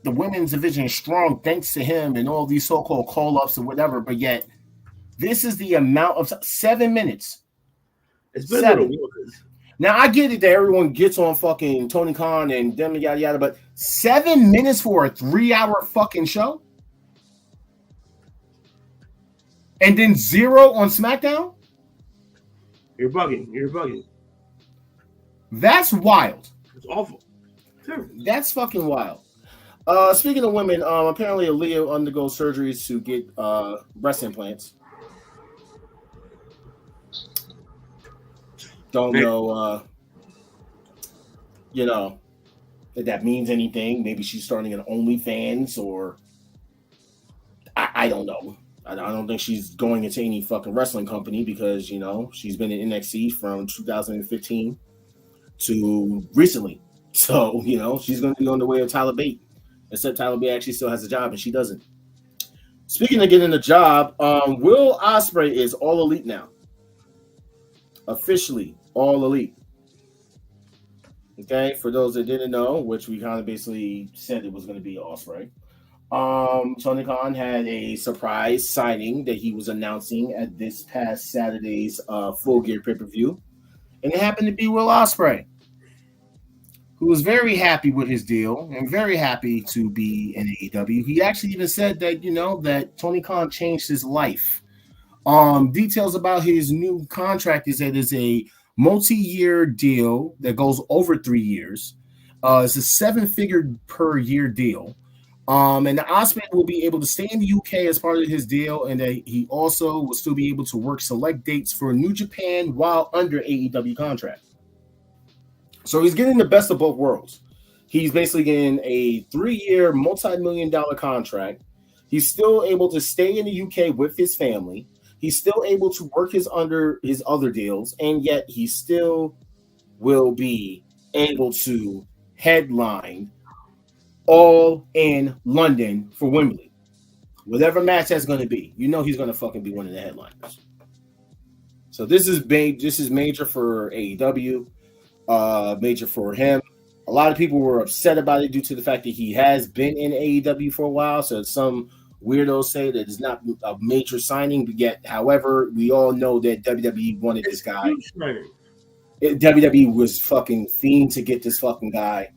Speaker 2: the women's division is strong thanks to him and all these so-called call-ups and whatever, but yet this is the amount of 7 minutes.
Speaker 3: It's better than it was.
Speaker 2: Now I get it that everyone gets on fucking Tony Khan and them yada yada, but 7 minutes for a 3-hour fucking show? And then 0 on SmackDown?
Speaker 3: You're bugging.
Speaker 2: That's wild.
Speaker 3: It's awful. Terrible.
Speaker 2: That's fucking wild. Speaking of women, apparently Aaliyah undergoes surgeries to get breast implants. Don't know, if that means anything. Maybe she's starting an OnlyFans or I don't know. I don't think she's going into any fucking wrestling company because, she's been in NXT from 2015 to recently. So, she's going to be on the way of Tyler Bate. Except Tyler Bate actually still has a job and she doesn't. Speaking of getting a job, Will Ospreay is All Elite now. Officially All Elite. Okay, for those that didn't know, which we kind of basically said it was going to be Ospreay. Tony Khan had a surprise signing that he was announcing at this past Saturday's Full Gear pay-per-view. And it happened to be Will Ospreay, who was very happy with his deal and very happy to be in AEW. He actually even said that, that Tony Khan changed his life. Details about his new contract is that it's a multi-year deal that goes over 3 years. It's a 7-figure per year deal. And the Ospreay will be able to stay in the UK as part of his deal, and that he also will still be able to work select dates for New Japan while under AEW contract. So he's getting the best of both worlds. He's basically getting a 3-year, multi-million-dollar contract. He's still able to stay in the UK with his family. He's still able to work under his other deals, and yet he still will be able to headline all in London for Wembley. Whatever match that's going to be, he's going to fucking be one of the headliners. So this is major for AEW, major for him. A lot of people were upset about it due to the fact that he has been in AEW for a while. So some weirdos say that it's not a major signing, but yet, however, we all know that WWE wanted this guy. WWE was fucking fiend to get this fucking guy.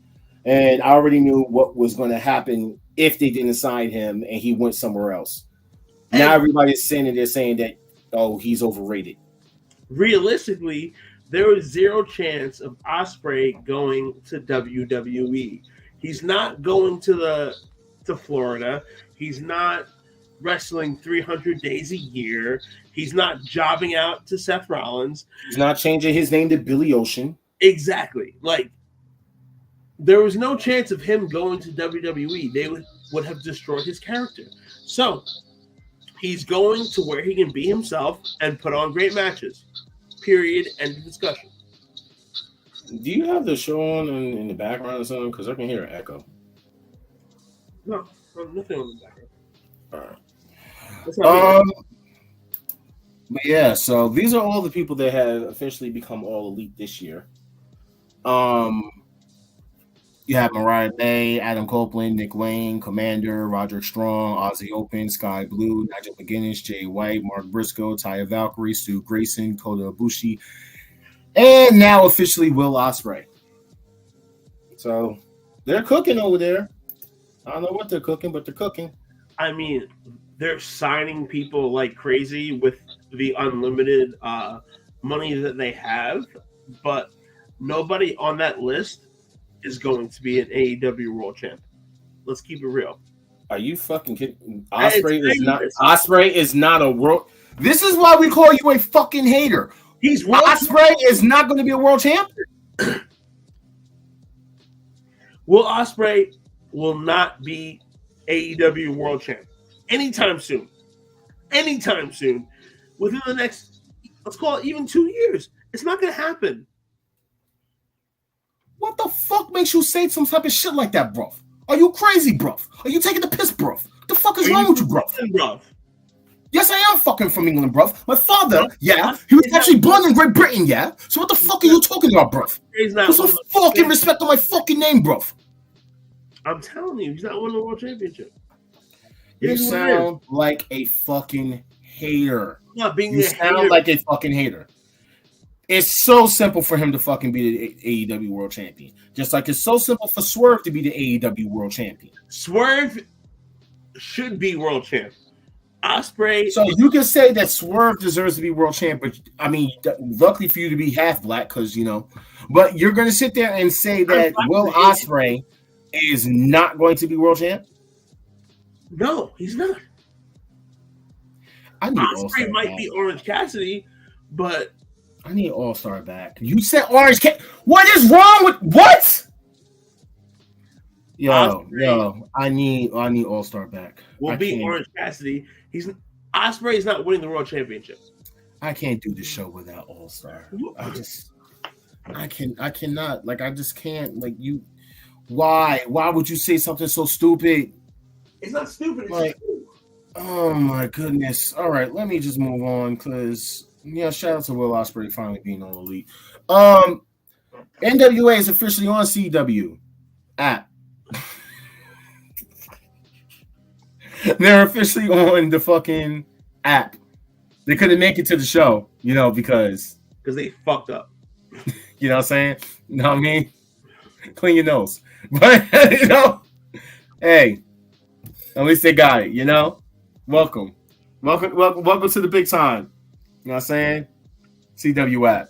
Speaker 2: And I already knew what was going to happen if they didn't sign him and he went somewhere else. Now everybody's saying that they're saying that, oh, he's overrated.
Speaker 3: Realistically, there is zero chance of Ospreay going to WWE. He's not going to Florida. He's not wrestling 300 days a year. He's not jobbing out to Seth Rollins.
Speaker 2: He's not changing his name to Billy Ocean.
Speaker 3: Exactly. Like, there was no chance of him going to WWE. They would have destroyed his character. So he's going to where he can be himself and put on great matches. Period. End of discussion.
Speaker 2: Do you have the show on in the background or something? Because I can hear an echo.
Speaker 3: No, nothing on the background.
Speaker 2: All right. But yeah, so these are all the people that have officially become All Elite this year. You have Mariah May, Adam Copeland, Nick Wayne, Commander, Roderick Strong, Ozzy Open, Sky Blue, Nigel McGuinness, Jay White, Mark Briscoe, Taya Valkyrie, Stu Grayson, Kota Ibushi, and now officially Will Ospreay. So they're cooking over there. I don't know what they're cooking, but they're cooking.
Speaker 3: I mean, they're signing people like crazy with the unlimited money that they have, but nobody on that list is going to be an AEW World Champ. Let's keep it real.
Speaker 2: Are you fucking kidding? Ospreay is not a world. This is why we call you a fucking hater. Ospreay is not going to be a world champ.
Speaker 3: Will Ospreay will not be AEW World Champ anytime soon. Anytime soon. Within the next, let's call it even 2 years. It's not going to happen.
Speaker 2: What the fuck makes you say some type of shit like that, bro? Are you crazy, bro? Are you taking the piss, bro? What the fuck is wrong with you, bro? Yes, I am fucking from England, bro. My father, yeah, he was actually born in Great Britain, yeah? So what the fuck are you talking about, bro? Put some fucking respect on my fucking name, bro.
Speaker 3: I'm telling you, he's not winning the World Championship.
Speaker 2: You sound like a fucking hater.
Speaker 3: You
Speaker 2: sound like a fucking hater. It's so simple for him to fucking be the AEW World Champion. Just like it's so simple for Swerve to be the AEW World Champion.
Speaker 3: Swerve should be World Champ. Ospreay.
Speaker 2: So you can say that Swerve deserves to be World Champ, but I mean, luckily for you to be half black, because, you know, but you're going to sit there and say that Will Ospreay is not going to be World Champ?
Speaker 3: No, he's not. Ospreay might be Orange Cassidy, but
Speaker 2: I need All-Star back. You said Orange Cassidy. What is wrong with what? Yo, I need All-Star back.
Speaker 3: Will be Orange Cassidy. Ospreay is not winning the World Championship.
Speaker 2: I can't do the show without All-Star. I cannot. Like, I just can't. Like, you. Why would you say something so stupid?
Speaker 3: It's not stupid. It's
Speaker 2: like, oh my goodness. All right, let me just move on, because shout out to Will Ospreay finally being on Elite. NWA is officially on CW app. They're officially on the fucking app. They couldn't make it to the show, because
Speaker 3: they fucked up.
Speaker 2: You know what I'm saying? You know what I mean? Clean your nose. But, hey, at least they got it, Welcome to the big time. You know what I'm saying? CW app.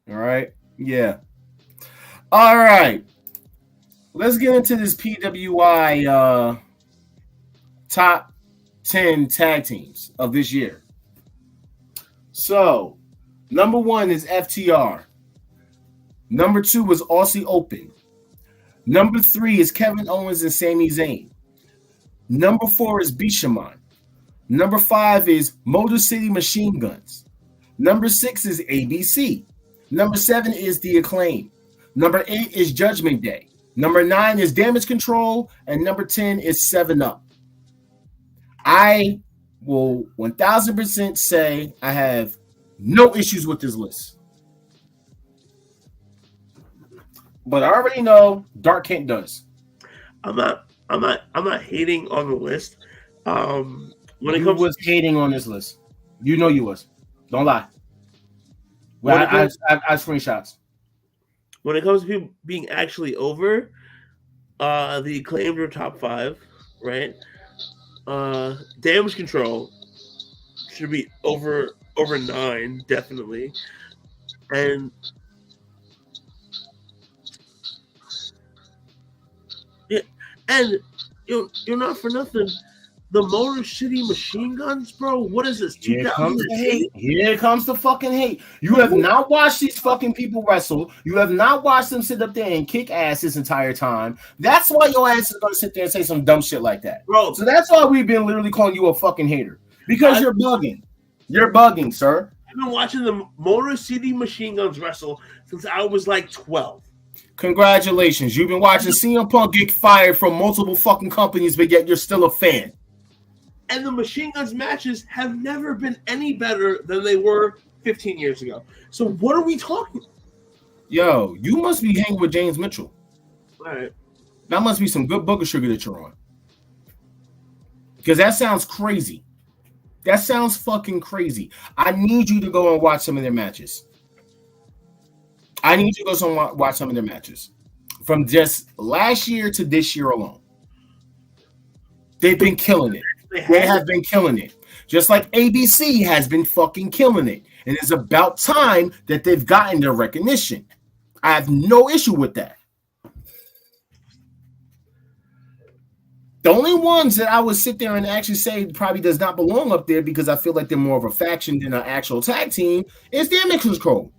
Speaker 2: All right? Yeah. All right. Let's get into this PWI top 10 tag teams of this year. So, number 1 is FTR. Number 2 is Aussie Open. Number 3 is Kevin Owens and Sami Zayn. Number 4 is Bishamon. Number 5 is Motor City Machine Guns. Number 6 is ABC. Number 7 is The Acclaim. Number 8 is Judgment Day. Number 9 is Damage Control. And number 10 is 7-Up. I will 1000% say I have no issues with this list. But I already know Dark Kent does.
Speaker 3: I'm not hating on the list. When it
Speaker 2: comes was hating on this list. You know you was. Don't lie. Well, I screenshots.
Speaker 3: When it comes to people being actually over, the Acclaimed are top 5, right? Damage Control should be over 9, definitely. And yeah, and you're not for nothing. The Motor City Machine Guns, bro. What is this?
Speaker 2: Here comes the
Speaker 3: 2008?
Speaker 2: hate. Here comes the fucking hate. You have not watched these fucking people wrestle. You have not watched them sit up there and kick ass this entire time. That's why your ass is gonna sit there and say some dumb shit like that,
Speaker 3: Bro.
Speaker 2: So that's why we've been literally calling you a fucking hater because you're bugging. You're bugging, sir.
Speaker 3: I've been watching the Motor City Machine Guns wrestle since I was like 12.
Speaker 2: Congratulations. You've been watching CM Punk get fired from multiple fucking companies, but yet you're still a fan.
Speaker 3: And the Machine Guns matches have never been any better than they were 15 years ago. So what are we talking?
Speaker 2: Yo, you must be hanging with James Mitchell.
Speaker 3: All right.
Speaker 2: That must be some good booger sugar that you're on. Because that sounds crazy. That sounds fucking crazy. I need you to go and watch some of their matches. I need you to go and watch some of their matches. From just last year to this year alone. They've been killing it. They have been killing it. Just like ABC has been fucking killing it. And it's about time that they've gotten their recognition. I have no issue with that. The only ones that I would sit there and actually say probably does not belong up there because I feel like they're more of a faction than an actual tag team is Damage Control.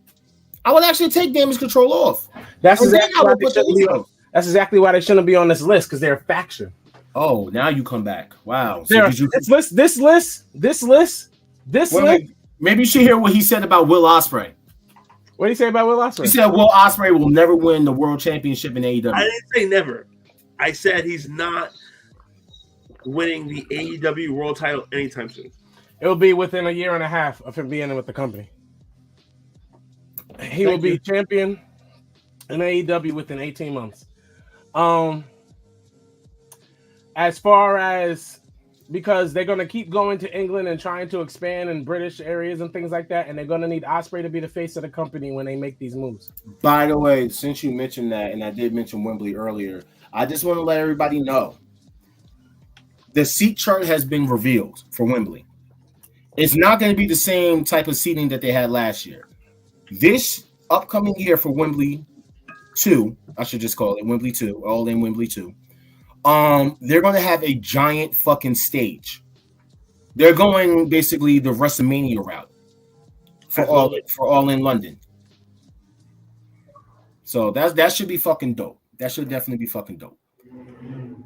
Speaker 2: I would actually take Damage Control off.
Speaker 1: That's exactly why they shouldn't be on this list because they're a faction.
Speaker 2: Oh, now you come back. Wow. So
Speaker 1: This list.
Speaker 2: Maybe you should hear what he said about Will Ospreay.
Speaker 1: What did he say about Will Ospreay?
Speaker 2: He said Will Ospreay will never win the world championship in AEW.
Speaker 3: I didn't say never. I said he's not winning the AEW world title anytime soon.
Speaker 1: It will be within a year and a half of him being with the company. He will be champion in AEW within 18 months. As far as because they're going to keep going to England and trying to expand in British areas and things like that, and they're going to need Ospreay to be the face of the company when they make these moves.
Speaker 2: By the way, since you mentioned that, and I did mention Wembley earlier, I just want to let everybody know the seat chart has been revealed for Wembley. It's not going to be the same type of seating that they had last year. This upcoming year for Wembley 2, I should just call it Wembley 2, All in Wembley 2. They're going to have a giant fucking stage. They're going basically the WrestleMania route for all in London. So that should be fucking dope. That should definitely be fucking dope.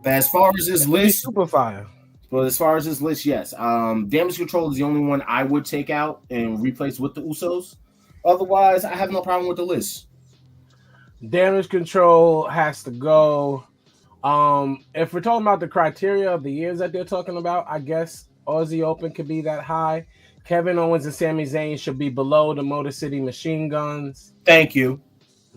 Speaker 2: But as far as this list,
Speaker 1: super fire.
Speaker 2: But as far as this list, yes. Damage Control is the only one I would take out and replace with the Usos. Otherwise, I have no problem with the list.
Speaker 1: Damage Control has to go. If we're talking about the criteria of the years that they're talking about, I guess Aussie Open could be that high. Kevin Owens and Sami Zayn should be below the Motor City Machine Guns.
Speaker 2: Thank you.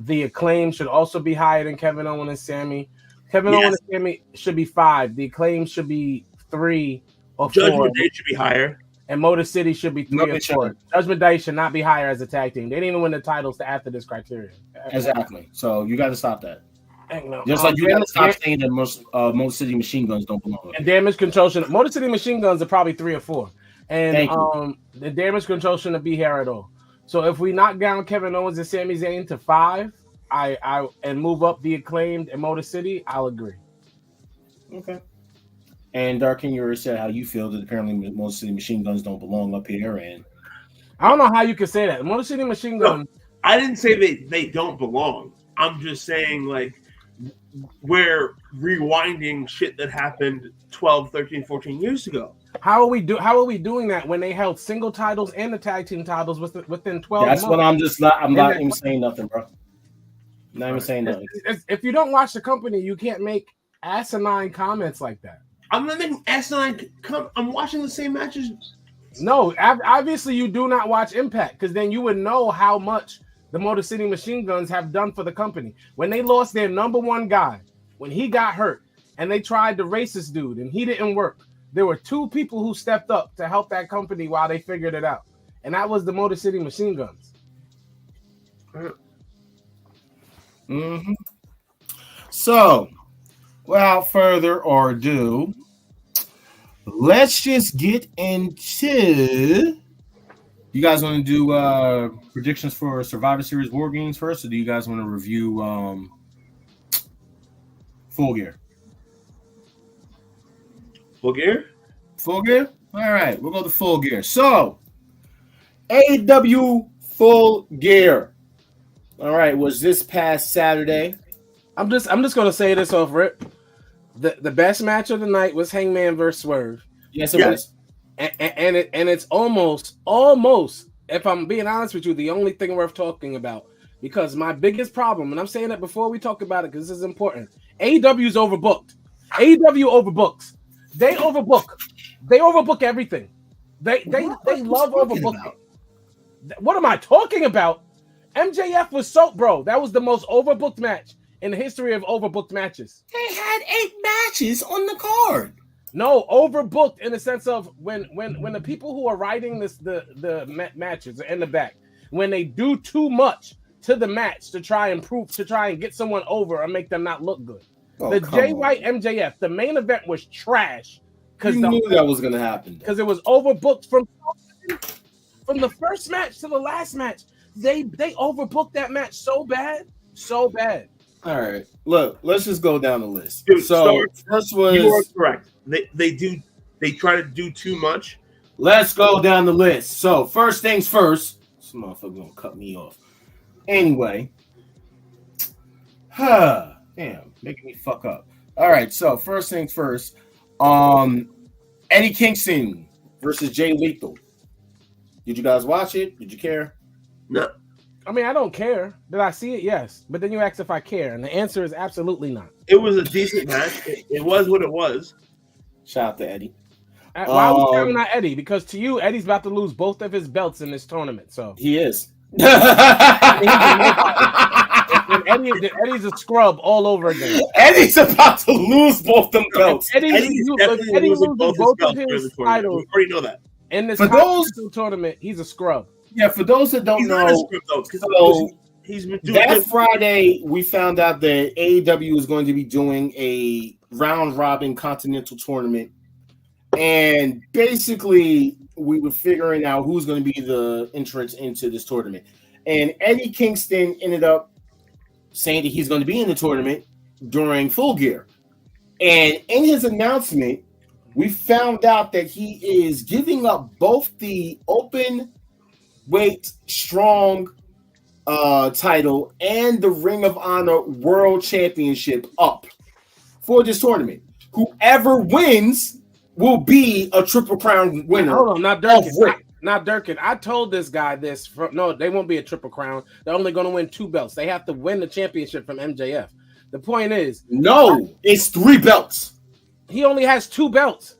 Speaker 1: The Acclaim should also be higher than Kevin Owens and Sami. Kevin Owens and Sami should be 5. The Acclaim should be 3 or 4.
Speaker 3: Judgment Day should be higher.
Speaker 1: And Motor City should be 3 or 4. Judgment Day should not be higher as a tag team. They didn't even win the titles after this criteria.
Speaker 2: Exactly. So you got to stop that.
Speaker 1: No.
Speaker 2: Just like you got to stop saying that Motor City Machine Guns don't belong.
Speaker 1: And Damage Control should. Motor City Machine Guns are probably 3 or 4. And the Damage Control shouldn't be here at all. So if we knock down Kevin Owens and Sami Zayn to 5, I and move up the Acclaimed and Motor City, I'll agree.
Speaker 2: Okay. And Dark King, you already said how you feel that apparently Motor City Machine Guns don't belong up here. And
Speaker 1: I don't know how you could say that. Motor City Machine Guns.
Speaker 3: No, I didn't say they don't belong. I'm just saying, like, we're rewinding shit that happened 12, 13, 14 years ago.
Speaker 1: How are we doing that when they held single titles and the tag team titles within 12
Speaker 2: That's
Speaker 1: months?
Speaker 2: what I'm not even saying nothing, bro. Not even saying nothing.
Speaker 1: If you don't watch the company, you can't make asinine comments like that.
Speaker 3: I'm not making asinine. I'm watching the same matches.
Speaker 1: No, obviously you do not watch Impact because then you would know how much the Motor City Machine Guns have done for the company. When they lost their number one guy, when he got hurt, and they tried to race this dude and he didn't work, there were 2 people who stepped up to help that company while they figured it out. And that was the Motor City Machine Guns.
Speaker 2: Mm-hmm. So, without further ado, let's just get into. You guys want to do predictions for Survivor Series War Games first, or do you guys want to review Full Gear?
Speaker 3: Full Gear?
Speaker 2: Full Gear? All right, we'll go to Full Gear. So, AEW Full Gear. All right, was this past Saturday?
Speaker 1: I'm just gonna say this off rip. The best match of the night was Hangman versus Swerve.
Speaker 2: Yes, it was.
Speaker 1: And it's almost, if I'm being honest with you, the only thing worth talking about. Because my biggest problem, and I'm saying that before we talk about it, because this is important. AEW's overbooked. AEW overbooks. They overbook. They overbook everything. They love overbooking. What am I talking about? MJF was bro. That was the most overbooked match in the history of overbooked matches.
Speaker 2: They had 8 matches on the card.
Speaker 1: No, overbooked in the sense of when the people who are writing the matches are in the back, when they do too much to the match to try and get someone over or make them not look good. The Jay White MJF, the main event was trash because
Speaker 2: you knew that was gonna happen
Speaker 1: because it was overbooked from the first match to the last match. They overbooked that match so bad.
Speaker 2: All right, look, let's just go down the list.
Speaker 3: Dude,
Speaker 2: so first was
Speaker 3: you are correct. They try to do too much.
Speaker 2: Let's go down the list. So first things first. This motherfucker gonna cut me off. Anyway, damn, making me fuck up. All right, so first things first. Eddie Kingston versus Jay Lethal. Did you guys watch it? Did you care?
Speaker 3: No.
Speaker 1: I mean, I don't care. Did I see it? Yes. But then you asked if I care, and the answer is absolutely not.
Speaker 3: It was a decent match. It was what it was.
Speaker 2: Shout out to Eddie.
Speaker 1: Why was counting out Eddie? Because to you, Eddie's about to lose both of his belts in this tournament. So
Speaker 2: he is.
Speaker 1: Eddie's a scrub all over again.
Speaker 2: Eddie's about to lose both them belts.
Speaker 3: Eddie loses both of his titles. We already know that.
Speaker 1: In this tournament, he's a scrub.
Speaker 2: Yeah, for those that don't know, that Friday we found out that AEW is going to be doing a round-robin continental tournament, and basically we were figuring out who's going to be the entrants into this tournament. And Eddie Kingston ended up saying that he's going to be in the tournament during Full Gear. And in his announcement, we found out that he is giving up both the open weight strong title and the Ring of Honor World Championship up for this tournament. Whoever wins will be a Triple Crown winner.
Speaker 1: Hold on, not Durkin. Not Durkin. I told this guy this. No, they won't be a Triple Crown. They're only going to win 2 belts. They have to win the championship from MJF. The point is,
Speaker 2: no, it's 3 belts.
Speaker 1: He only has 2 belts.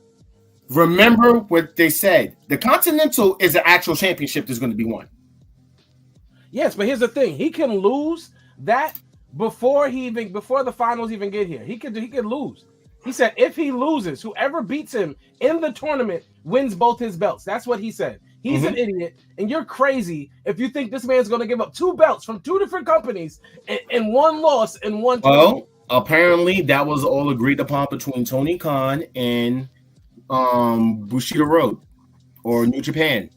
Speaker 2: Remember what they said. The Continental is an actual championship that's going to be won.
Speaker 1: Yes, but here's the thing. He can lose that before the finals even get here. He could lose. He said if he loses, whoever beats him in the tournament wins both his belts. That's what he said. He's an idiot, and you're crazy if you think this man's going to give up 2 belts from 2 different companies and 1 loss in one tournament.
Speaker 2: Well, apparently that was all agreed upon between Tony Khan and Bushido Road or New Japan.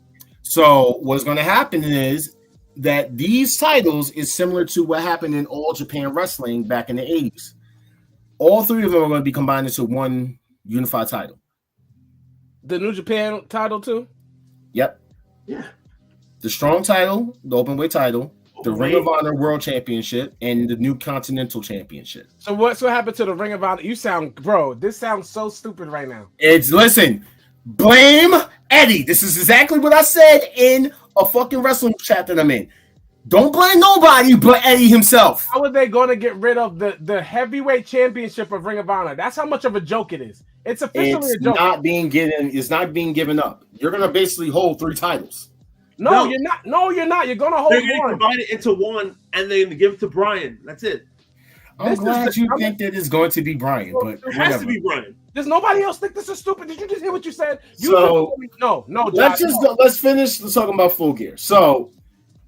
Speaker 2: So what's going to happen is that these titles is similar to what happened in All Japan Wrestling back in the 80s. All 3 of them are going to be combined into one unified title.
Speaker 1: The New Japan title too?
Speaker 2: Yep.
Speaker 3: Yeah.
Speaker 2: The strong title, the open weight title, the Ring of Honor World Championship, and the new Continental Championship.
Speaker 1: So what's what happened to the Ring of Honor? You sound, bro, this sounds so stupid right now.
Speaker 2: Listen, blame Eddie. This is exactly what I said in a fucking wrestling chat that I'm in. Don't blame nobody but Eddie himself.
Speaker 1: How are they going to get rid of the heavyweight championship of Ring of Honor? That's how much of a joke it is. It's officially a joke.
Speaker 2: It's not being given up. You're going to basically hold 3 titles.
Speaker 1: No, you're not. No, you're not. You're going to hold
Speaker 3: They're going to
Speaker 1: one.
Speaker 3: combine it into one, and then give it to Brian. That's it.
Speaker 2: I'm glad you think that it's going to be Brian, but
Speaker 3: it has to be Brian.
Speaker 1: Does nobody else think this is stupid? Did you just hear what you said?
Speaker 2: No. Let's finish talking about Full Gear. So,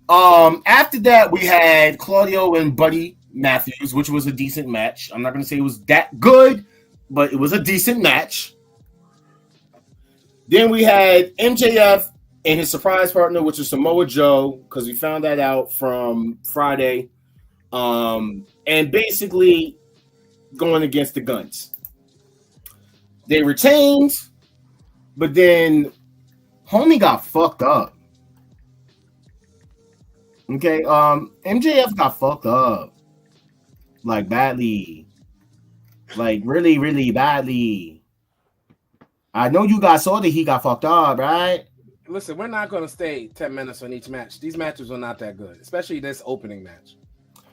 Speaker 2: after that, we had Claudio and Buddy Matthews, which was a decent match. I'm not going to say it was that good, but it was a decent match. Then we had MJF and his surprise partner, which is Samoa Joe, because we found that out from Friday. And basically going against the Guns. They retained, but then homie got fucked up. Okay, MJF got fucked up. Like badly. Like really, really badly. I know you guys saw that he got fucked up, right?
Speaker 1: Listen, we're not going to stay 10 minutes on each match. These matches were not that good, especially this opening match.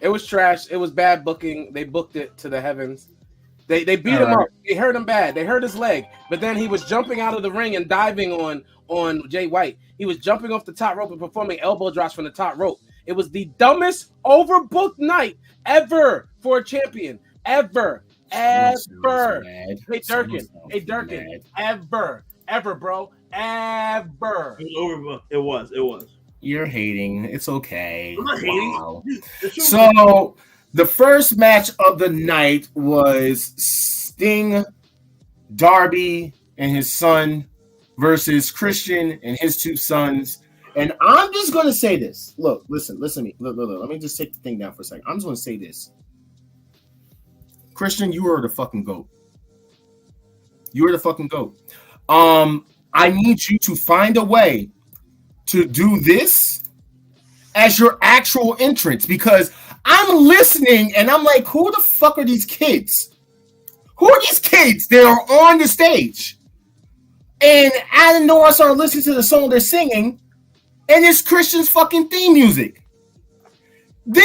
Speaker 1: It was trash. It was bad booking. They booked it to the heavens. They beat him up. They hurt him bad. They hurt his leg. But then he was jumping out of the ring and diving on Jay White. He was jumping off the top rope and performing elbow drops from the top rope. It was the dumbest overbooked night ever for a champion. Ever. Hey, Durkin. Ever, bro. Ever.
Speaker 3: It was overbooked. It was.
Speaker 2: You're hating. It's okay.
Speaker 3: I'm not hating.
Speaker 2: Wow. So the first match of the night was Sting, Darby, and his son versus Christian and his two sons. And I'm just going to say this. Look, listen to me. Look. Let me just take the thing down for a second. I'm just going to say this. Christian, you are the fucking GOAT. You are the fucking GOAT. I need you to find a way to do this as your actual entrance, because I'm listening and I'm like, who the fuck are these kids? Who are these kids that are on the stage? And out of nowhere, I started listening to the song they're singing, and it's Christian's fucking theme music. Then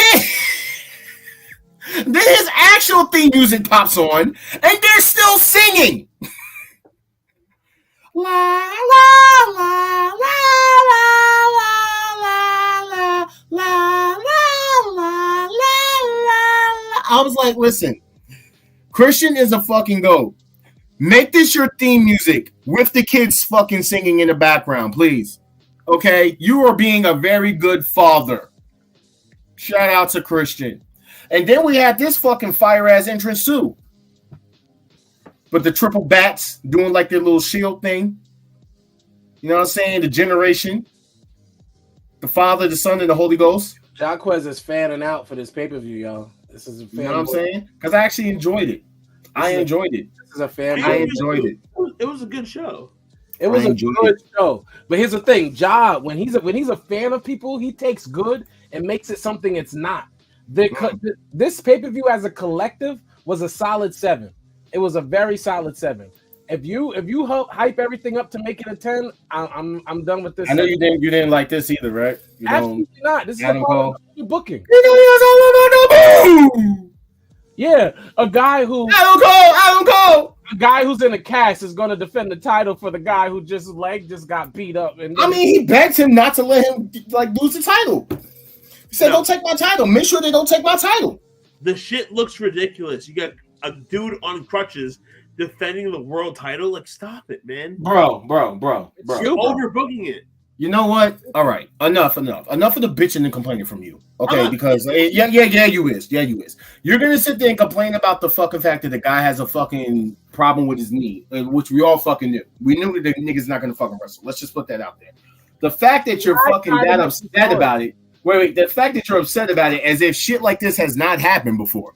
Speaker 2: his actual theme music pops on, and they're still singing. La la la la la la la la la. I was like, listen, Christian is a fucking GOAT. Make this your theme music with the kids fucking singing in the background, please. Okay, you are being a very good father. Shout out to Christian. And then we had this fucking fire ass entrance too. But the triple bats doing like their little shield thing. You know what I'm saying? The generation. The Father, the Son, and the Holy Ghost.
Speaker 1: Jaquez is fanning out for this pay-per-view, y'all. This is a fan.
Speaker 2: You know what I'm saying? Because I actually enjoyed it. I enjoyed it.
Speaker 1: This is a fan.
Speaker 2: I enjoyed it.
Speaker 3: It was a good show.
Speaker 1: It was a good show. But here's the thing, Ja, when he's a fan of people, he takes good and makes it something it's not. This pay-per-view as a collective was a solid 7. It was a very solid 7. If you hype everything up to make it a 10, I'm done with this.
Speaker 2: I know you didn't like this either, right? You
Speaker 1: Absolutely not. This is
Speaker 2: Adam Cole
Speaker 1: booking.
Speaker 2: You know he was all over the boom.
Speaker 1: Yeah, a guy who
Speaker 2: Adam Cole.
Speaker 1: A guy who's in a cast is going to defend the title for the guy who just got beat up. And
Speaker 2: I mean, he begged him not to let him lose the title. He said, "Don't take my title. Make sure they don't take my title."
Speaker 3: The shit looks ridiculous. You got a dude on crutches defending the world title. Like, stop it, man.
Speaker 2: Bro.
Speaker 3: You're overbooking it.
Speaker 2: You know what? All right, enough of the bitching and complaining from you. Okay, because you is. You're gonna sit there and complain about the fucking fact that the guy has a fucking problem with his knee, which we all fucking knew. We knew that the nigga's not gonna fucking wrestle. Let's just put that out there. The fact that you're fucking that upset about it. Wait. The fact that you're upset about it as if shit like this has not happened before.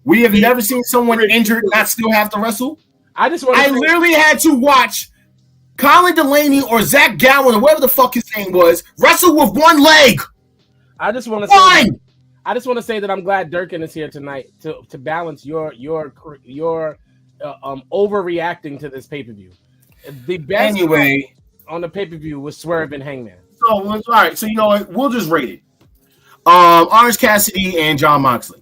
Speaker 2: We have never seen someone injured not still have to wrestle. I literally had to watch Colin Delaney or Zach Gowen or whatever the fuck his name was wrestle with one leg.
Speaker 1: I just want to say that I'm glad Durkin is here tonight to balance your overreacting to this pay-per-view. The best on the pay-per-view was Swerve and Hangman.
Speaker 2: So all right, so you know what? We'll just rate it. Orange Cassidy and Jon Moxley.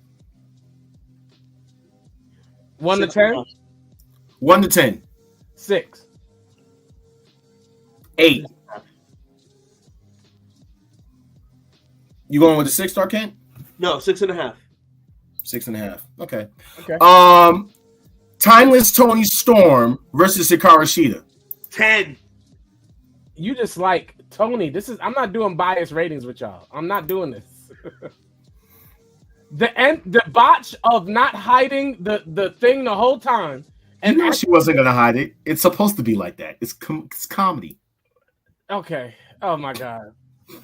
Speaker 1: 1 to 10?
Speaker 2: 1 to 10.
Speaker 1: 6.
Speaker 2: 8. You going with the 6 star, Kent?
Speaker 3: No, 6.5.
Speaker 2: 6.5. Okay. Timeless Tony Storm versus Hikaru Shida.
Speaker 3: 10.
Speaker 1: You just like Tony. I'm not doing biased ratings with y'all. I'm not doing this. The botch of not hiding the thing the whole time
Speaker 2: And you know she wasn't gonna hide it. It's supposed to be like that. It's comedy.
Speaker 1: Okay. Oh my God.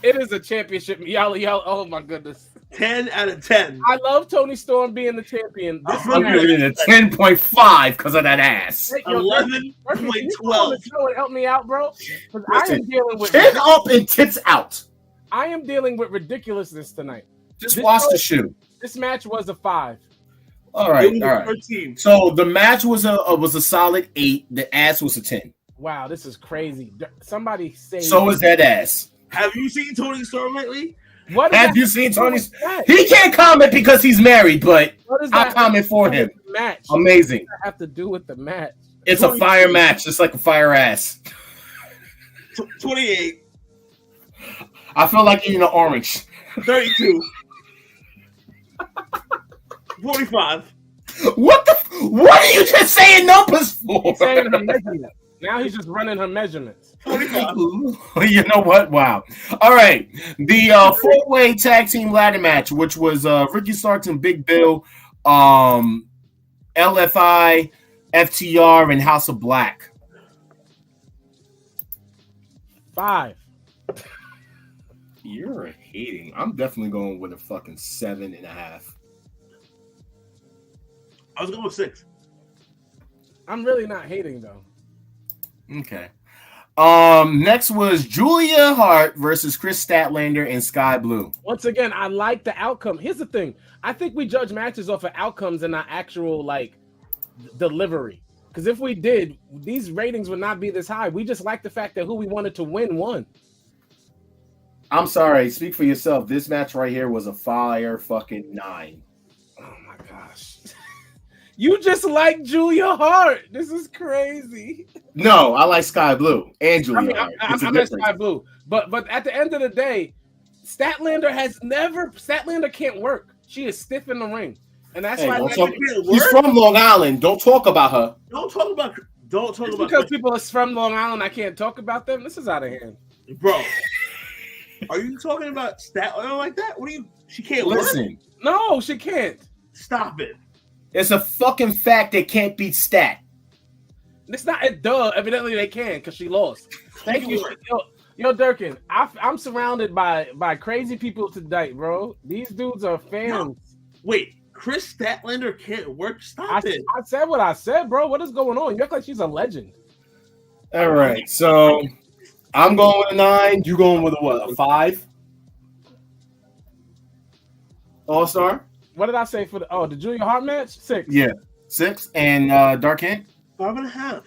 Speaker 1: It is a championship. Y'all. Oh my goodness.
Speaker 3: 10 out of 10.
Speaker 1: I love Tony Storm being the champion.
Speaker 2: I'm giving it a 10.5 because of that ass.
Speaker 3: 11.12.
Speaker 1: Help me out, bro. I am dealing with
Speaker 2: 10 up and tits out.
Speaker 1: I am dealing with ridiculousness tonight.
Speaker 2: Just watch the shoe.
Speaker 1: This match was a 5.
Speaker 2: All right.
Speaker 3: 13.
Speaker 2: So the match was a solid 8. The ass was a 10.
Speaker 1: Wow, this is crazy. Somebody say.
Speaker 2: So is that ass.
Speaker 3: Have you seen Tony Storm lately?
Speaker 1: What
Speaker 2: have you seen Tony? He can't comment because he's married, but I'll comment for him.
Speaker 1: Match.
Speaker 2: Amazing.
Speaker 1: What does that have to do with the match?
Speaker 2: It's a fire match. It's like a fire ass.
Speaker 3: 28.
Speaker 2: I feel like eating an orange.
Speaker 3: 32. 45.
Speaker 2: What are you just saying numbers for?
Speaker 1: He's saying her measurements. Now he's just running her measurements.
Speaker 3: 45.
Speaker 2: You know what? Wow. All right. The 4-way tag team ladder match, which was Ricky Starks and Big Bill, LFI, FTR, and House of Black.
Speaker 1: 5.
Speaker 2: You're hating. I'm definitely going with a fucking 7.5.
Speaker 3: I was going with 6.
Speaker 1: I'm really not hating though.
Speaker 2: Okay. Next was Julia Hart versus Chris Statlander and Sky Blue.
Speaker 1: Once again, I like the outcome. Here's the thing. I think we judge matches off of outcomes and not actual like delivery. Because if we did, these ratings would not be this high. We just like the fact that who we wanted to win won.
Speaker 2: I'm sorry. Speak for yourself. This match right here was a fire fucking 9.
Speaker 1: Oh my gosh. You just like Julia Hart. This is crazy.
Speaker 2: No, I like Sky Blue and Julia Hart.
Speaker 1: I'm at Sky Blue. But at the end of the day, Statlander can't work. She is stiff in the ring. And that's why
Speaker 2: she's from Long Island. Don't talk about her.
Speaker 3: Don't talk about
Speaker 1: because people are from Long Island, I can't talk about them. This is out of hand.
Speaker 3: Bro. Are you talking about Statlander like that? What are you? She can't
Speaker 2: listen.
Speaker 3: Work?
Speaker 1: No, she can't.
Speaker 3: Stop it.
Speaker 2: It's a fucking fact they can't beat Stat.
Speaker 1: It's not a duh. Evidently they can because she lost. Thank you. Yo, Durkin, I'm surrounded by crazy people tonight, bro. These dudes are fans.
Speaker 3: No. Wait, Chris Statlander can't work? Stop it.
Speaker 1: I said what I said, bro. What is going on? You act like she's a legend.
Speaker 2: All right, so I'm going with a 9. You going with a 5? All-Star?
Speaker 1: What did I say for the Julia Hart match? 6.
Speaker 2: Yeah, 6. And Dark Hint?
Speaker 3: 5.5.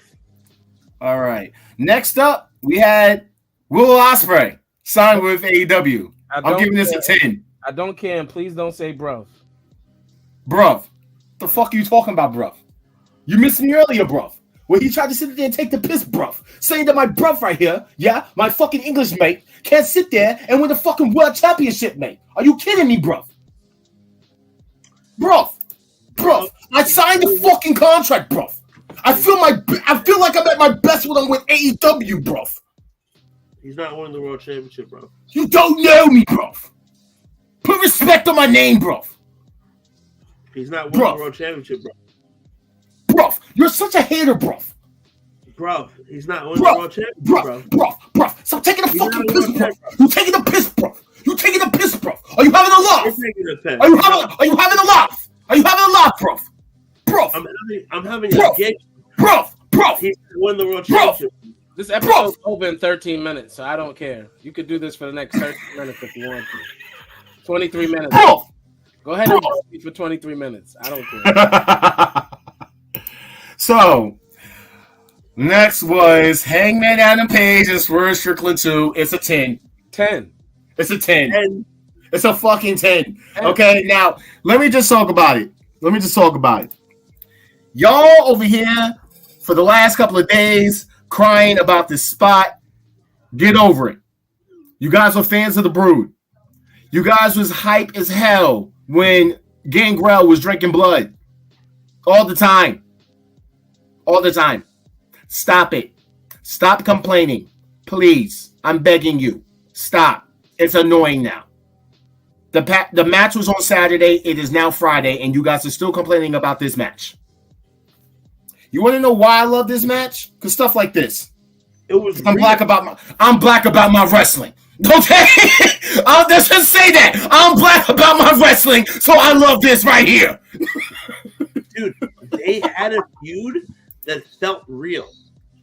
Speaker 2: All right. Next up, we had Will Ospreay signed with AEW. I'm giving this a 10.
Speaker 1: I don't care, and please don't say bruv.
Speaker 2: Bruv. The fuck are you talking about, bruv? You missed me earlier, bruv. Where he tried to sit there and take the piss, bruv. Saying that my bruv right here, yeah, my fucking English mate, can't sit there and win the fucking world championship, mate. Are you kidding me, bruv? Bruv, I signed the fucking contract, bruv. I feel like I'm at my best when I'm with AEW, bruv.
Speaker 3: He's not winning the world championship, bro.
Speaker 2: You don't know me, bruv. Put respect on my name, bruv.
Speaker 3: He's not winning the world championship, bro.
Speaker 2: Bruv, you're such a hater, bruv.
Speaker 3: Bruv, he's not winning the world championship, bro.
Speaker 2: Bruv. Stop taking the fucking piss, bruv. You taking the piss, bruv. You taking the piss, bruv. Are you having a laugh? Are you having a laugh? Are you having a laugh, bruv? Bruv.
Speaker 3: I'm having a game.
Speaker 2: Bruv.
Speaker 3: He's won the world championship.
Speaker 1: This episode's over in 13 minutes, so I don't care. You could do this for the next 13 minutes if you want to. 23 minutes.
Speaker 2: Bruv.
Speaker 1: Go ahead and do it for 23 minutes. I don't care.
Speaker 2: So, next was Hangman Adam Page and Swerve Strickland 2. It's a 10.
Speaker 1: 10.
Speaker 2: It's a 10. It's a fucking 10. Okay, now, let me just talk about it. Y'all over here, for the last couple of days, crying about this spot. Get over it. You guys were fans of the Brood. You guys was hype as hell when Gangrel was drinking blood. All the time. Stop it. Stop complaining. Please. I'm begging you. Stop. It's annoying now. The match was on Saturday. It is now Friday, and you guys are still complaining about this match. You want to know why I love this match? Because stuff like this.
Speaker 3: I'm
Speaker 2: black about my wrestling. Okay, I'll just say that I'm black about my wrestling, so I love this right here.
Speaker 3: Dude, they had a feud that felt real.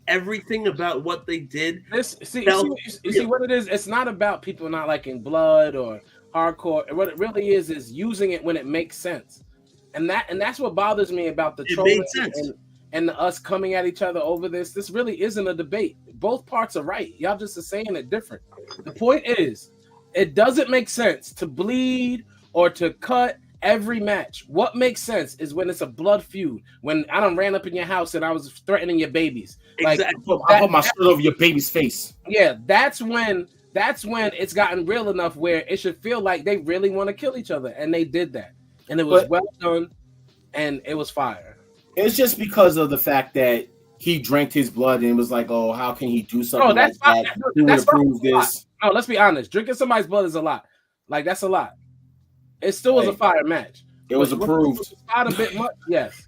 Speaker 3: Everything about what they did.
Speaker 1: See what it is? It's not about people not liking blood or hardcore. What it really is using it when it makes sense. And that's what bothers me about the trolling and us coming at each other over this. This really isn't a debate. Both parts are right. Y'all just are saying it different. The point is, it doesn't make sense to bleed or to cut every match. What makes sense is when it's a blood feud. When I done ran up in your house and I was threatening your babies.
Speaker 3: Exactly.
Speaker 2: I put my shirt over your baby's face.
Speaker 1: Yeah, that's when it's gotten real enough where it should feel like they really want to kill each other, and they did that, and it was well done, and it was fire.
Speaker 2: It's just because of the fact that he drank his blood and was like, "Oh, how can he do something like that? Who would approve this?"
Speaker 1: No, let's be honest. Drinking somebody's blood is a lot. Like that's a lot. It still was a fire match.
Speaker 2: It was approved.
Speaker 1: Not a bit much, yes.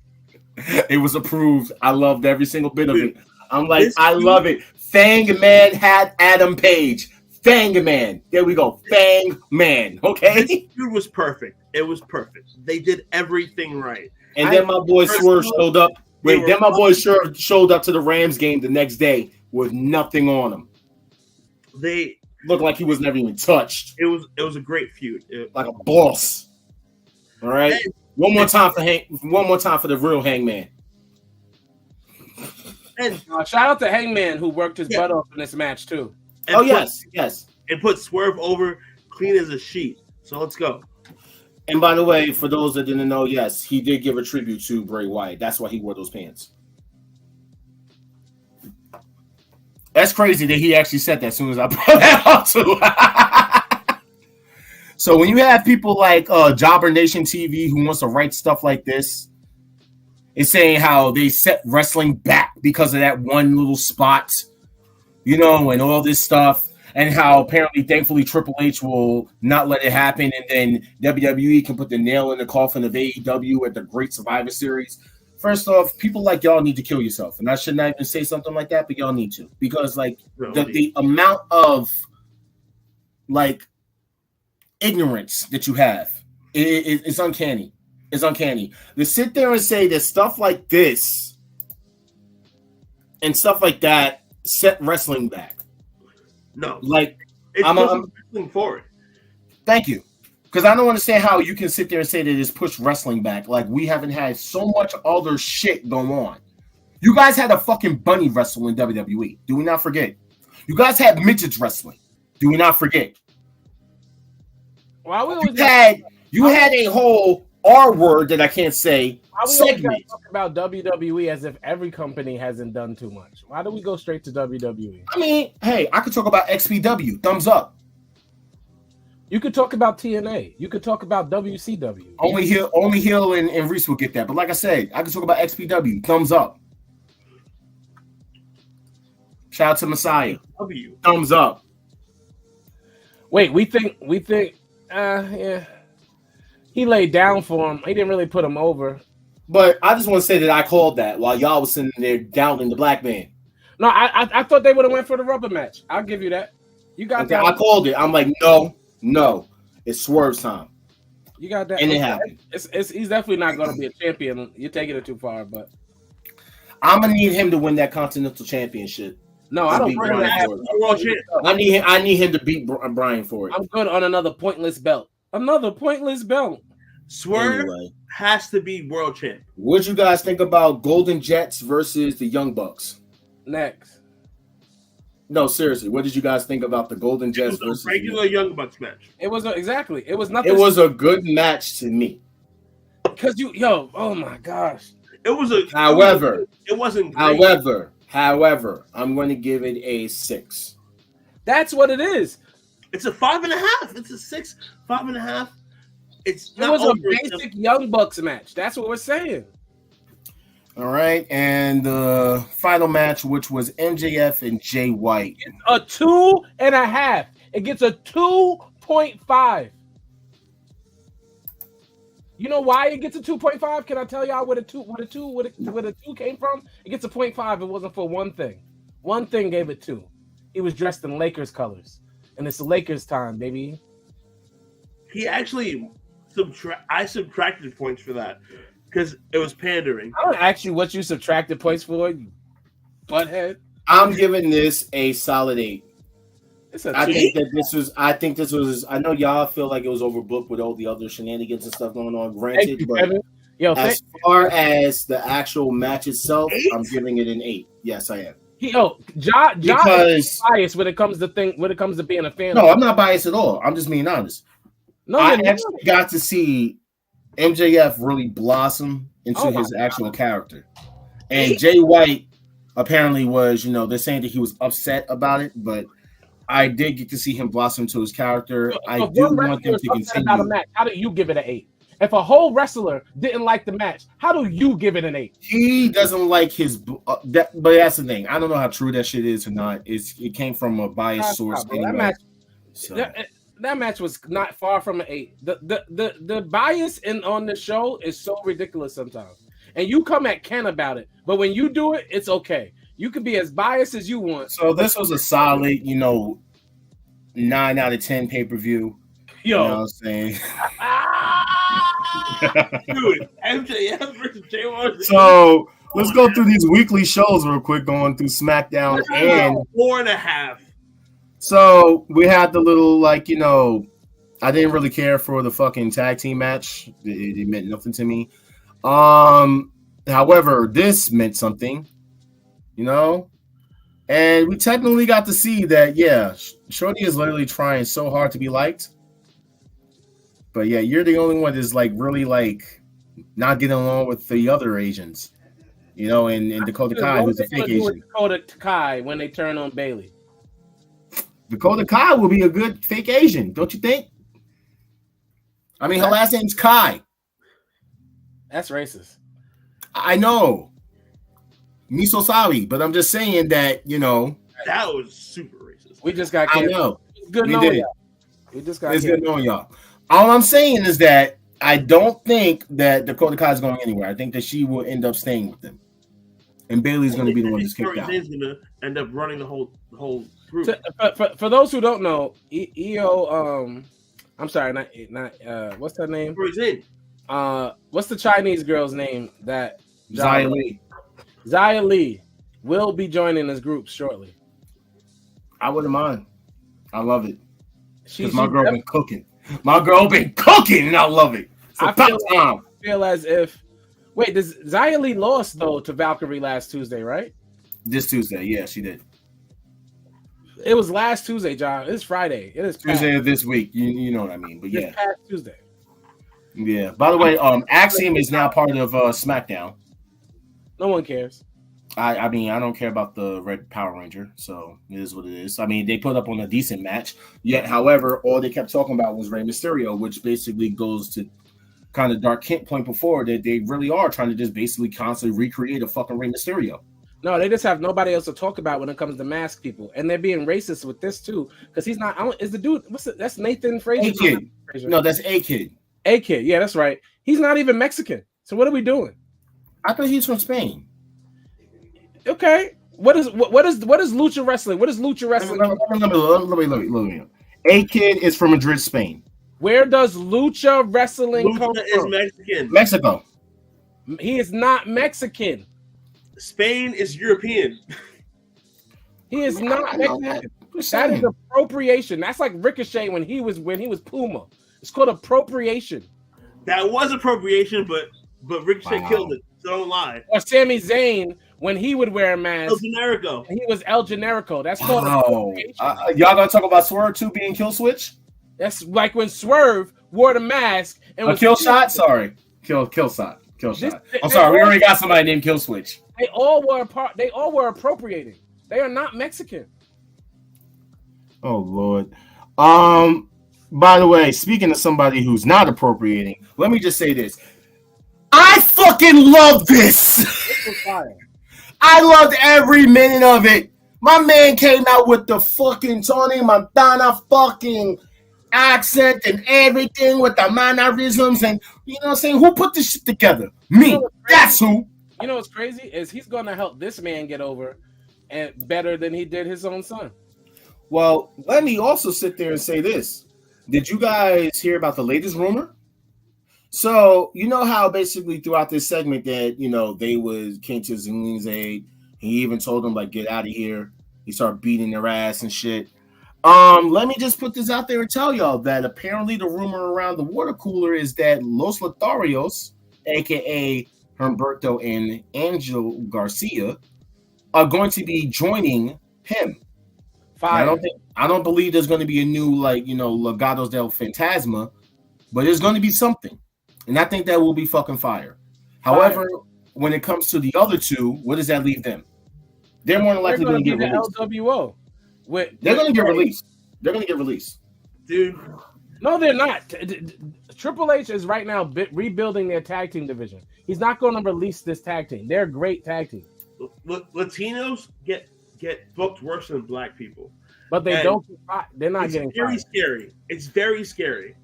Speaker 2: It was approved. I loved every single bit of it. I'm like, I love it. Fang Man had Adam Page. Fang Man. There we go. Fang Man. Okay.
Speaker 3: This feud was perfect. It was perfect. They did everything right.
Speaker 2: And then my boy Swerve showed up. Then my boy Swerve showed up to the Rams game the next day with nothing on him.
Speaker 3: They
Speaker 2: looked like he was never even touched.
Speaker 3: It was a great feud.
Speaker 2: Like a boss. All right. One more time for the real Hangman.
Speaker 1: And shout out to Hangman who worked his butt off in this match too.
Speaker 2: And yes.
Speaker 3: And put Swerve over clean as a sheet. So let's go.
Speaker 2: And by the way, for those that didn't know, yes, he did give a tribute to Bray Wyatt. That's why he wore those pants. That's crazy that he actually said that as soon as I brought that up too. So when you have people like Jobber Nation TV who wants to write stuff like this, it's saying how they set wrestling back because of that one little spot, and all this stuff. And how apparently, thankfully, Triple H will not let it happen. And then WWE can put the nail in the coffin of AEW at the Great Survivor Series. First off, people like y'all need to kill yourself. And I should not even say something like that, but y'all need to. Because, the amount of, ignorance that you have, it's uncanny. It's uncanny. To sit there and say that stuff like this and stuff like that set wrestling back.
Speaker 3: No,
Speaker 2: I'm
Speaker 3: wrestling forward.
Speaker 2: Thank you, because I don't understand how you can sit there and say that it's pushed wrestling back. Like we haven't had so much other shit going on. You guys had a fucking bunny wrestle in WWE. Do we not forget? You guys had midgets wrestling. Do we not forget?
Speaker 1: Well,
Speaker 2: you had a whole R word that I can't say.
Speaker 1: Why we always talk about WWE as if every company hasn't done too much? Why do we go straight to WWE?
Speaker 2: I mean, hey, I could talk about XPW. Thumbs up.
Speaker 1: You could talk about TNA. You could talk about WCW.
Speaker 2: Only Hill and Reese will get that. But like I said, I could talk about XPW. Thumbs up. Shout out to Messiah. Thumbs up.
Speaker 1: Wait, we think. Yeah. He laid down for him. He didn't really put him over.
Speaker 2: But I just want to say that I called that while y'all was sitting there downing the black man.
Speaker 1: No, I thought they would have went for the rubber match. I'll give you that. You got that.
Speaker 2: I called it. I'm like, no. It's Swerve's time.
Speaker 1: You got that.
Speaker 2: And it happened.
Speaker 1: He's definitely not going to be a champion. You're taking it too far, but
Speaker 2: I'm going to need him to win that Continental Championship.
Speaker 1: No, I don't want
Speaker 2: that. I need him to beat Brian for it.
Speaker 1: I'm good on another pointless belt. Another pointless belt.
Speaker 3: Swerve has to be world champ.
Speaker 2: What'd you guys think about Golden Jets versus the Young Bucks?
Speaker 1: Next.
Speaker 2: No, seriously. What did you guys think about the Golden Jets versus
Speaker 3: a regular Young Bucks match?
Speaker 1: It was exactly. It was nothing.
Speaker 2: It was a good match to me.
Speaker 1: Because oh my gosh.
Speaker 3: It was a.
Speaker 2: However,
Speaker 3: it wasn't.
Speaker 2: Great. However, I'm going to give it a 6.
Speaker 1: That's what it is.
Speaker 3: It's a 5.5. It's a 6, 5.5. It
Speaker 1: was a basic Young Bucks match. That's what we're saying.
Speaker 2: All right, and the final match, which was MJF and Jay White.
Speaker 1: It's a 2.5. It gets a 2.5. You know why it gets a 2.5? Can I tell y'all where the two came from? It gets a 0.5. It wasn't for one thing. One thing gave it 2. He was dressed in Lakers colors, and it's the Lakers time, baby.
Speaker 3: He actually I subtracted points for that because it was pandering.
Speaker 1: I don't ask you what you subtracted points for, you butthead.
Speaker 2: I'm giving this a solid 8. I think this was. I know y'all feel like it was overbooked with all the other shenanigans and stuff going on. Granted, but as far as the actual match itself,
Speaker 3: 8?
Speaker 2: I'm giving it an 8. Yes, I am.
Speaker 1: John is biased when it comes to being a fan.
Speaker 2: No, I'm not biased at all. I'm just being honest.
Speaker 1: No,
Speaker 2: I actually got to see MJF really blossom into his actual character, and Jay White apparently was. They're saying that he was upset about it, but I did get to see him blossom to his character. I do want them to continue.
Speaker 1: About a match, how do you give it an 8? If a whole wrestler didn't like the match, how do you give it an 8?
Speaker 2: He doesn't like his. But that's the thing. I don't know how true that shit is or not. It came from a biased source. Anyway.
Speaker 1: That match was not far from an 8. The bias on the show is so ridiculous sometimes, and you come at Ken about it, but when you do it, it's okay. You can be as biased as you want.
Speaker 2: So this was a solid, 9 out of 10 pay-per-view.
Speaker 1: Yo,
Speaker 2: you know what I'm saying?
Speaker 3: Dude, MJF versus Jay White.
Speaker 2: So let's go through these weekly shows real quick, going through SmackDown and
Speaker 3: 4.5.
Speaker 2: So we had the little, I didn't really care for the fucking tag team match. It meant nothing to me. However, this meant something, and we technically got to see that, Shorty is literally trying so hard to be liked. But yeah, you're the only one that's really not getting along with the other Asians, and Dakota Kai, who's a fake Asian.
Speaker 1: Dakota Kai when they turn on Bailey.
Speaker 2: Dakota Kai will be a good fake Asian, don't you think? I mean, her last name's Kai.
Speaker 1: That's racist.
Speaker 2: I know. Me so sorry, but I'm just saying that,
Speaker 3: That was super racist.
Speaker 1: We just got
Speaker 2: I know.
Speaker 1: It's good knowing y'all. We just got
Speaker 2: It's good knowing y'all. All I'm saying is that I don't think that Dakota Kai is going anywhere. I think that she will end up staying with them. And Bailey's going to be the one that's kicked out.
Speaker 3: He's going to end up running the whole group.
Speaker 1: For those who don't know, I'm sorry, not what's her name? What's the Chinese girl's name that
Speaker 2: Xia Li.
Speaker 1: Xia Li will be joining this group shortly.
Speaker 2: I wouldn't mind. I love it. Because my girl been cooking. My girl been cooking, and I love it. I
Speaker 1: feel as if. Wait, does Xia Li lost though to Valkyrie last Tuesday, right?
Speaker 2: This Tuesday, yeah, she did.
Speaker 1: It was last Tuesday, John. It's Friday. It is
Speaker 2: Tuesday of this week. You know what I mean, but yeah.
Speaker 1: It's past Tuesday.
Speaker 2: Yeah. By the way, Axiom is now part of SmackDown.
Speaker 1: No one cares.
Speaker 2: I mean, I don't care about the Red Power Ranger, so it is what it is. I mean, they put up on a decent match. Yet, however, all they kept talking about was Rey Mysterio, which basically goes to kind of Dark Kent point before that they really are trying to just basically constantly recreate a fucking Rey Mysterio.
Speaker 1: No, they just have nobody else to talk about when it comes to masked people, and they're being racist with this too because he's not. Is the dude? That's Nathan Frazier?
Speaker 2: A-Kid. No, that's A-Kid.
Speaker 1: A-Kid. Yeah, that's right. He's not even Mexican. So what are we doing?
Speaker 2: I thought he's from Spain.
Speaker 1: Okay. What is lucha wrestling? What is lucha wrestling?
Speaker 2: Let me. A-Kid is from Madrid, Spain.
Speaker 1: Where does lucha wrestling come from?
Speaker 3: Lucha is Mexican.
Speaker 2: Mexico.
Speaker 1: He is not Mexican.
Speaker 3: Spain is European.
Speaker 1: He is not Mexican. That is appropriation. That's like Ricochet when he was Puma. It's called appropriation.
Speaker 3: That was appropriation, but Ricochet killed it. So don't lie.
Speaker 1: Or Sami Zayn when he would wear a mask.
Speaker 3: El Generico.
Speaker 1: And he was El Generico. That's called appropriation.
Speaker 2: Y'all gonna talk about Swerve 2 being kill switch? That's
Speaker 1: like when Swerve wore the mask and
Speaker 2: was kill shot. Sorry, kill shot. I'm sorry. We already got somebody named Kill Switch.
Speaker 1: They all were appropriating. They are not Mexican.
Speaker 2: Oh Lord. By the way, speaking of somebody who's not appropriating, let me just say this. I fucking love this.
Speaker 1: This was fire.
Speaker 2: I loved every minute of it. My man came out with the fucking Tony Montana fucking accent and everything with the mannerisms and you know what I'm saying? Who put this shit together? Me.
Speaker 1: You know
Speaker 2: That's who.
Speaker 1: You know what's crazy is he's gonna help this man get over and better than he did his own son.
Speaker 2: Well, let me also sit there and say this. Did you guys hear about the latest rumor? So you know how basically throughout this segment that they came to Zelina's aid. He even told them like get out of here. He started beating their ass and shit. Let me just put this out there and tell y'all that apparently the rumor around the water cooler is that Los Lotharios, aka Humberto and Angel Garcia, are going to be joining him.
Speaker 1: Fire.
Speaker 2: I don't believe there's going to be a new Legados del Fantasma, but there's going to be something. And I think that will be fucking fire. However, when it comes to the other two, what does that leave them? They're more than likely going to get released.
Speaker 1: LWO.
Speaker 2: They're going to get released. They're going to get released.
Speaker 3: Dude.
Speaker 1: No, they're not. Triple H is right now rebuilding their tag team division. He's not going to release this tag team. They're a great tag team.
Speaker 3: Latinos get booked worse than black people.
Speaker 1: But they don't get fired. They're not getting fired.
Speaker 3: It's very scary. It's very scary.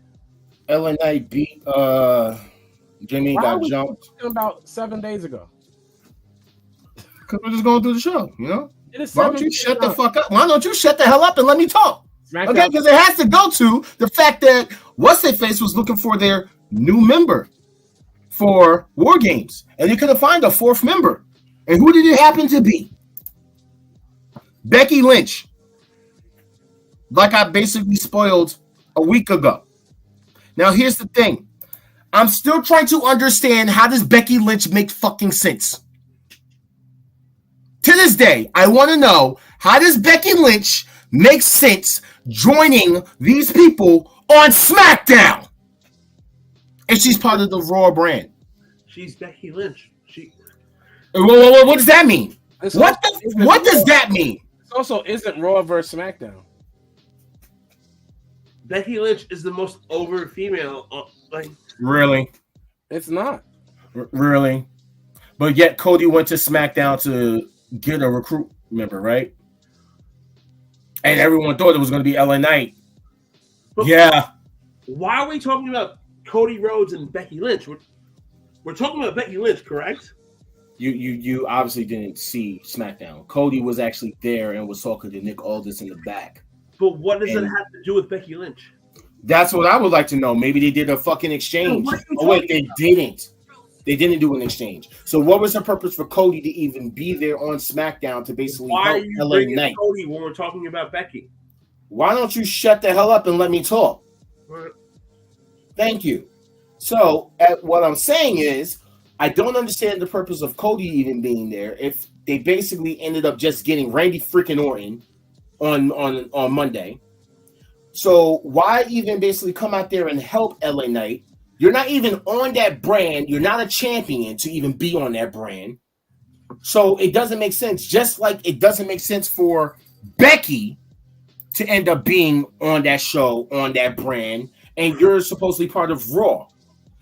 Speaker 2: LA Knight beat Jimmy got jumped
Speaker 1: about 7 days ago.
Speaker 2: Because we're just going through the show,
Speaker 1: Why don't you
Speaker 2: shut the fuck up? Why don't you shut the hell up and let me talk?
Speaker 1: SmackDown.
Speaker 2: Okay, because it has to go to the fact that What's-Their-Face was looking for their new member for War Games, and they couldn't find a fourth member. And who did it happen to be? Becky Lynch. Like I basically spoiled a week ago. Now, here's the thing. I'm still trying to understand how does Becky Lynch make fucking sense. To this day, I want to know how does Becky Lynch make sense joining these people on SmackDown? And she's part of the Raw brand.
Speaker 3: She's Becky Lynch.
Speaker 2: What does that mean? What does that mean?
Speaker 1: It also isn't Raw versus SmackDown.
Speaker 3: Becky Lynch is the most over female.
Speaker 2: Really?
Speaker 1: It's not.
Speaker 2: Really? But yet Cody went to SmackDown to get a recruit member, right? And everyone thought it was going to be LA Knight.
Speaker 3: But
Speaker 2: yeah.
Speaker 3: Why are we talking about Cody Rhodes and Becky Lynch? We're talking about Becky Lynch, correct?
Speaker 2: You obviously didn't see SmackDown. Cody was actually there and was talking to Nick Aldis in the back.
Speaker 3: But what does it have to do with Becky Lynch?
Speaker 2: That's what I would like to know. Maybe they did a fucking exchange. Oh, wait, they didn't. They didn't do an exchange. So what was the purpose for Cody to even be there on SmackDown to basically help LA Knight?
Speaker 3: Cody when we're talking about Becky?
Speaker 2: Why don't you shut the hell up and let me talk?
Speaker 3: Right.
Speaker 2: Thank you. So what I'm saying is I don't understand the purpose of Cody even being there if they basically ended up just getting Randy freaking Orton on Monday. So why even basically come out there and help LA Knight? You're not even on that brand. You're not a champion to even be on that brand. So it doesn't make sense. Just like it doesn't make sense for Becky to end up being on that show, on that brand, and you're supposedly part of Raw.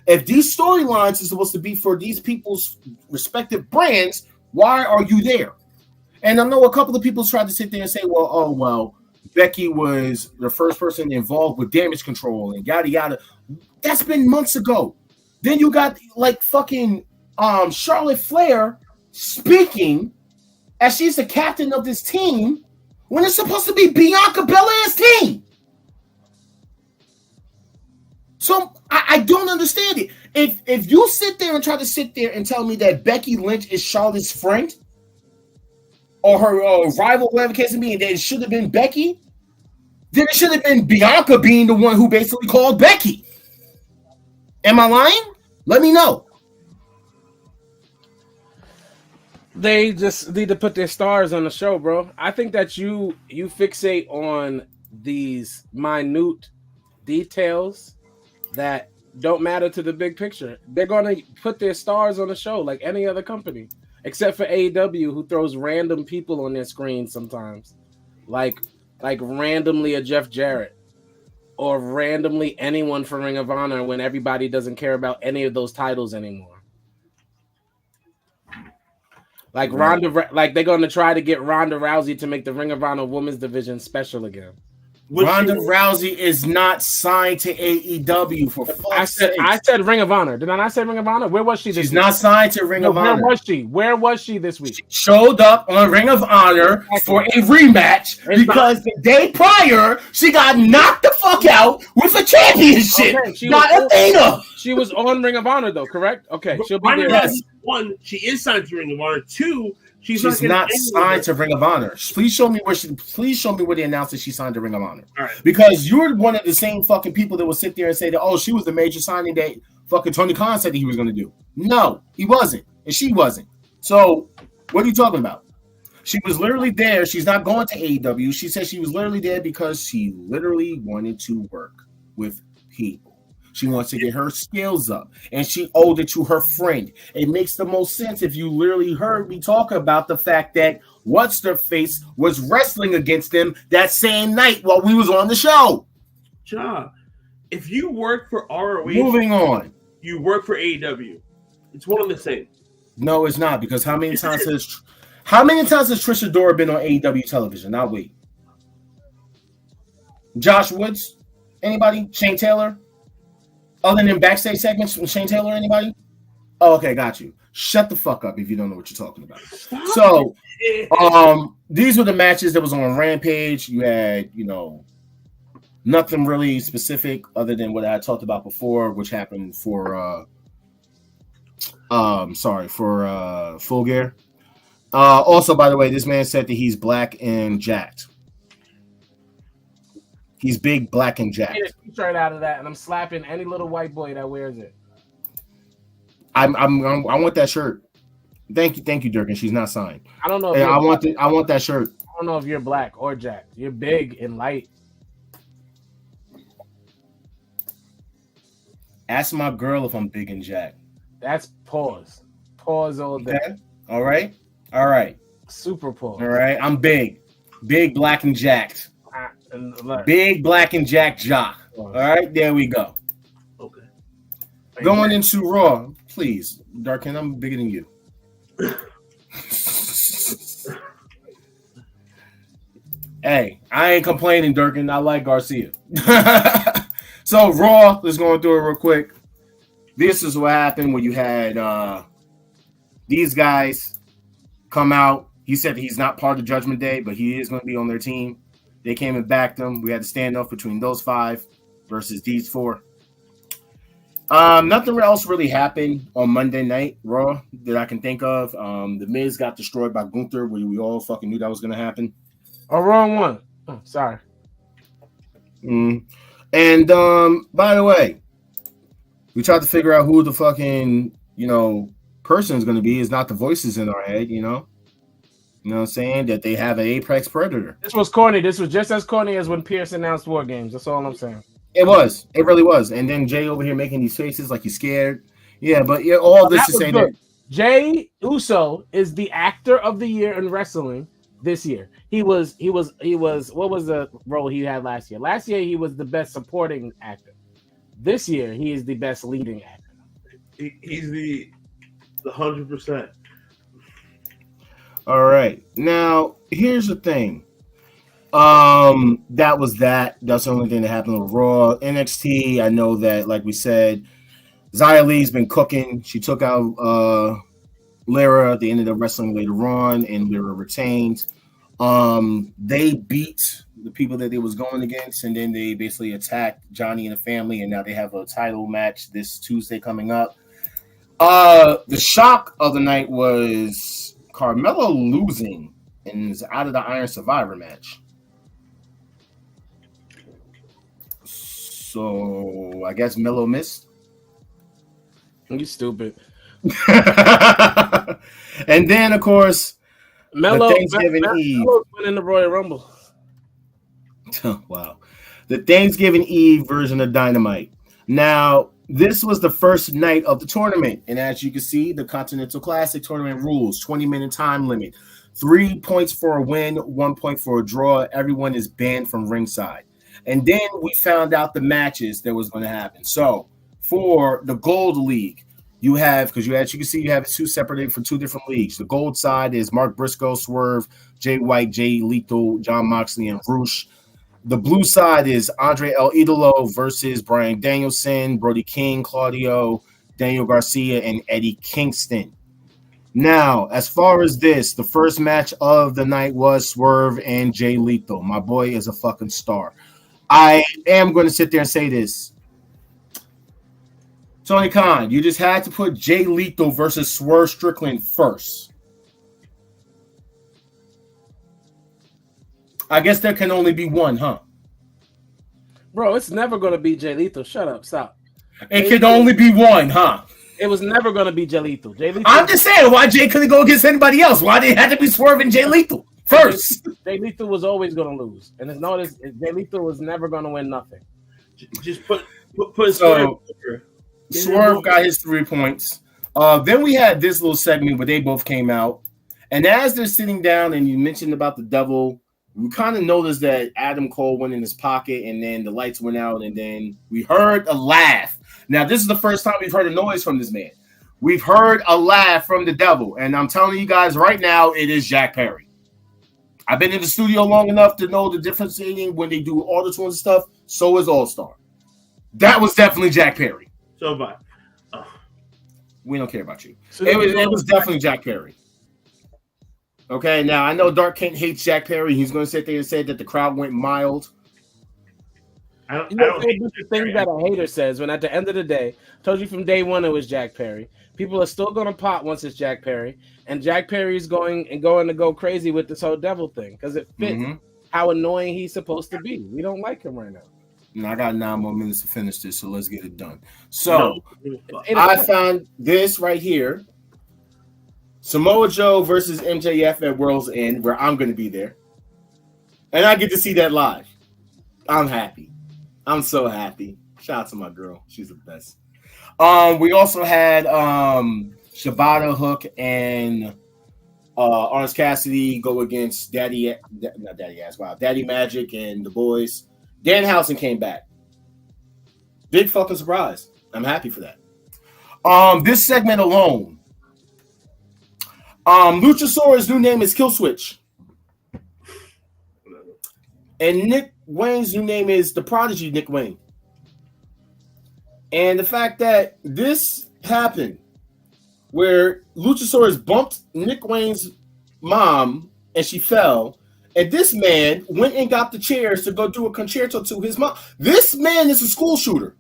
Speaker 2: If these storylines are supposed to be for these people's respective brands, why are you there? And I know a couple of people tried to sit there and say, well, Becky was the first person involved with Damage Control and yada yada. That's been months ago. Then you got like fucking Charlotte Flair speaking as she's the captain of this team when it's supposed to be Bianca Belair's team. So I don't understand it. If you sit there and try to sit there and tell me that Becky Lynch is Charlotte's friend or her rival, whatever the case may be, that it should have been Becky, then it should have been Bianca being the one who basically called Becky. Am I lying? Let me know.
Speaker 1: They just need to put their stars on the show, bro. I think that you fixate on these minute details that don't matter to the big picture. They're going to put their stars on the show like any other company, except for AEW, who throws random people on their screen sometimes, like randomly a Jeff Jarrett or randomly anyone for Ring of Honor when everybody doesn't care about any of those titles anymore. Like Ronda, like they're going to try to get Ronda Rousey to make the Ring of Honor women's division special again.
Speaker 2: Ronda Rousey is not signed to AEW for fuck's sake.
Speaker 1: I said Ring of Honor. Did I not say Ring of Honor? Where was she this week?
Speaker 2: She's not signed to Ring of Honor.
Speaker 1: Where was she? Where was she this week?
Speaker 2: She showed up on Ring of Honor for a rematch because the day prior she got knocked the fuck out with a championship. Okay, Athena.
Speaker 1: She was on Ring of Honor though, correct? Okay, she'll be there.
Speaker 3: Yes. One, she is signed to Ring of Honor. Two, she's
Speaker 2: not signed to Ring of Honor. Please show me where they announced that she signed to Ring of Honor.
Speaker 3: All right.
Speaker 2: Because you're one of the same fucking people that will sit there and say that, oh, she was the major signing that fucking Tony Khan said that he was going to do. No, he wasn't. And she wasn't. So what are you talking about? She was literally there. She's not going to AEW. She said she was literally there because she literally wanted to work with people. She wants to get her skills up, and she owed it to her friend. It makes the most sense if you literally heard me talk about the fact that What's-Their-Face was wrestling against them that same night while we was on the show.
Speaker 3: Ja, if you work for ROH,
Speaker 2: moving on,
Speaker 3: you work for AEW. It's one and the same.
Speaker 2: No, it's not, because how many times has Trish Adora been on AEW television? Now wait. Josh Woods? Anybody? Shane Taylor? Other than backstage segments from Shane Taylor, anybody? Oh, okay, got you. Shut the fuck up if you don't know what you're talking about. So, these were the matches that was on Rampage. You had, nothing really specific other than what I talked about before, which happened for Full Gear. Also, by the way, this man said that he's black and jacked. He's big, black, and jacked.
Speaker 1: Get a t-shirt out of that, and I'm slapping any little white boy that wears it.
Speaker 2: I want that shirt. Thank you, Durkin. She's not signed.
Speaker 1: I don't know.
Speaker 2: I want that shirt.
Speaker 1: I don't know if you're black or jacked. You're big and light.
Speaker 2: Ask my girl if I'm big and jacked.
Speaker 1: That's pause. Pause all day.
Speaker 2: Okay. All right.
Speaker 1: Super pause.
Speaker 2: All right. I'm big, black, and jacked. Big, black, and jack jock. All right, there we go.
Speaker 3: Okay.
Speaker 2: Going into Raw, please, Darkin, I'm bigger than you. Hey, I ain't complaining, Durkin. I like Garcia. So Raw, let's go through it real quick. This is what happened when you had these guys come out. He said that he's not part of Judgment Day, but he is going to be on their team. They came and backed them. We had a standoff between those 5 versus these 4. Nothing else really happened on Monday Night Raw that I can think of. The Miz got destroyed by Gunther. We all fucking knew that was going to happen.
Speaker 1: Oh, wrong one. Oh, sorry.
Speaker 2: And by the way, we tried to figure out who the fucking person is going to be. It's not the voices in our head, You know what I'm saying? That they have an apex predator.
Speaker 1: This was corny. This was just as corny as when Pierce announced War Games. That's all I'm saying.
Speaker 2: It was. It really was. And then Jay over here making these faces like he's scared. Yeah, but all this to say that
Speaker 1: Jay Uso is the actor of the year in wrestling this year. He was. What was the role he had last year? Last year he was the best supporting actor. This year he is the best leading actor.
Speaker 3: He's the 100%.
Speaker 2: All right. Now, here's the thing. That was that. That's the only thing that happened with Raw. NXT, I know that, like we said, Xia Li's been cooking. She took out Lyra. They ended up wrestling later on, and Lyra retained. They beat the people that they was going against, and then they basically attacked Johnny and the family, and now they have a title match this Tuesday coming up. The shock of the night was Carmella losing and is out of the Iron Survivor match. So I guess Melo missed.
Speaker 1: You stupid.
Speaker 2: And then, of course,
Speaker 1: Melo
Speaker 2: Thanksgiving Eve
Speaker 1: went in the Royal Rumble.
Speaker 2: Wow. The Thanksgiving Eve version of Dynamite. Now, this was the first night of the tournament, and as you can see, the Continental Classic tournament rules: 20-minute time limit, 3 points for a win, 1 point for a draw. Everyone is banned from ringside. And then we found out the matches that was going to happen. So for the Gold League, you have, because you can see you have two separated for 2 different leagues. The gold side is Mark Briscoe, Swerve, Jay White, Jay Lethal, John Moxley, and Roosh. The blue side is Andre El Idolo versus Bryan Danielson, Brody King, Claudio, Daniel Garcia, and Eddie Kingston. Now, as far as this, the first match of the night was Swerve and Jay Lethal. My boy is a fucking star. I am going to sit there and say this. Tony Khan, you just had to put Jay Lethal versus Swerve Strickland first. I guess there can only be one, huh?
Speaker 1: Bro, it's never going to be Jay Lethal. Shut up. Stop.
Speaker 2: It can only be one, huh?
Speaker 1: It was never going to be Jay Lethal.
Speaker 2: I'm just saying, why Jay couldn't go against anybody else? Why did it have to be Swerve and Jay Lethal first?
Speaker 1: Jay Lethal was always going to lose. And it's noticed Jay Lethal was never going to win nothing.
Speaker 3: Just put Swerve.
Speaker 2: Swerve got his 3 points. Then we had this little segment where they both came out. And as they're sitting down and you mentioned about the devil, we kind of noticed that Adam Cole went in his pocket and then the lights went out and then we heard a laugh. Now, this is the first time we've heard a noise from this man. We've heard a laugh from the devil. And I'm telling you guys right now, it is Jack Perry. I've been in the studio long enough to know the difference when they do auto-tune and stuff. So is All-Star. That was definitely Jack Perry.
Speaker 3: So bad.
Speaker 2: We don't care about you. So it was definitely Jack Perry. Okay, now I know Dark Kent hates Jack Perry. He's going to sit there and say that the crowd went mild.
Speaker 3: I don't hate
Speaker 1: the thing that a hater says when at the end of the day, told you from day one it was Jack Perry. People are still going to pop once it's Jack Perry, and Jack Perry's going to go crazy with this whole devil thing because it fits how annoying he's supposed to be. We don't like him right now.
Speaker 2: And I got 9 more minutes to finish this, so let's get it done. So I found this right here. Samoa Joe versus MJF at World's End, where I'm going to be there. And I get to see that live. I'm happy. I'm so happy. Shout out to my girl. She's the best. We also had Shibata, Hook, and Orange Cassidy go against Daddy Magic and the boys. Danhausen came back. Big fucking surprise. I'm happy for that. This segment alone. Luchasaurus' new name is Killswitch. And Nick Wayne's new name is The Prodigy Nick Wayne. And the fact that this happened where Luchasaurus bumped Nick Wayne's mom and she fell, and this man went and got the chairs to go do a concerto to his mom. This man is a school shooter.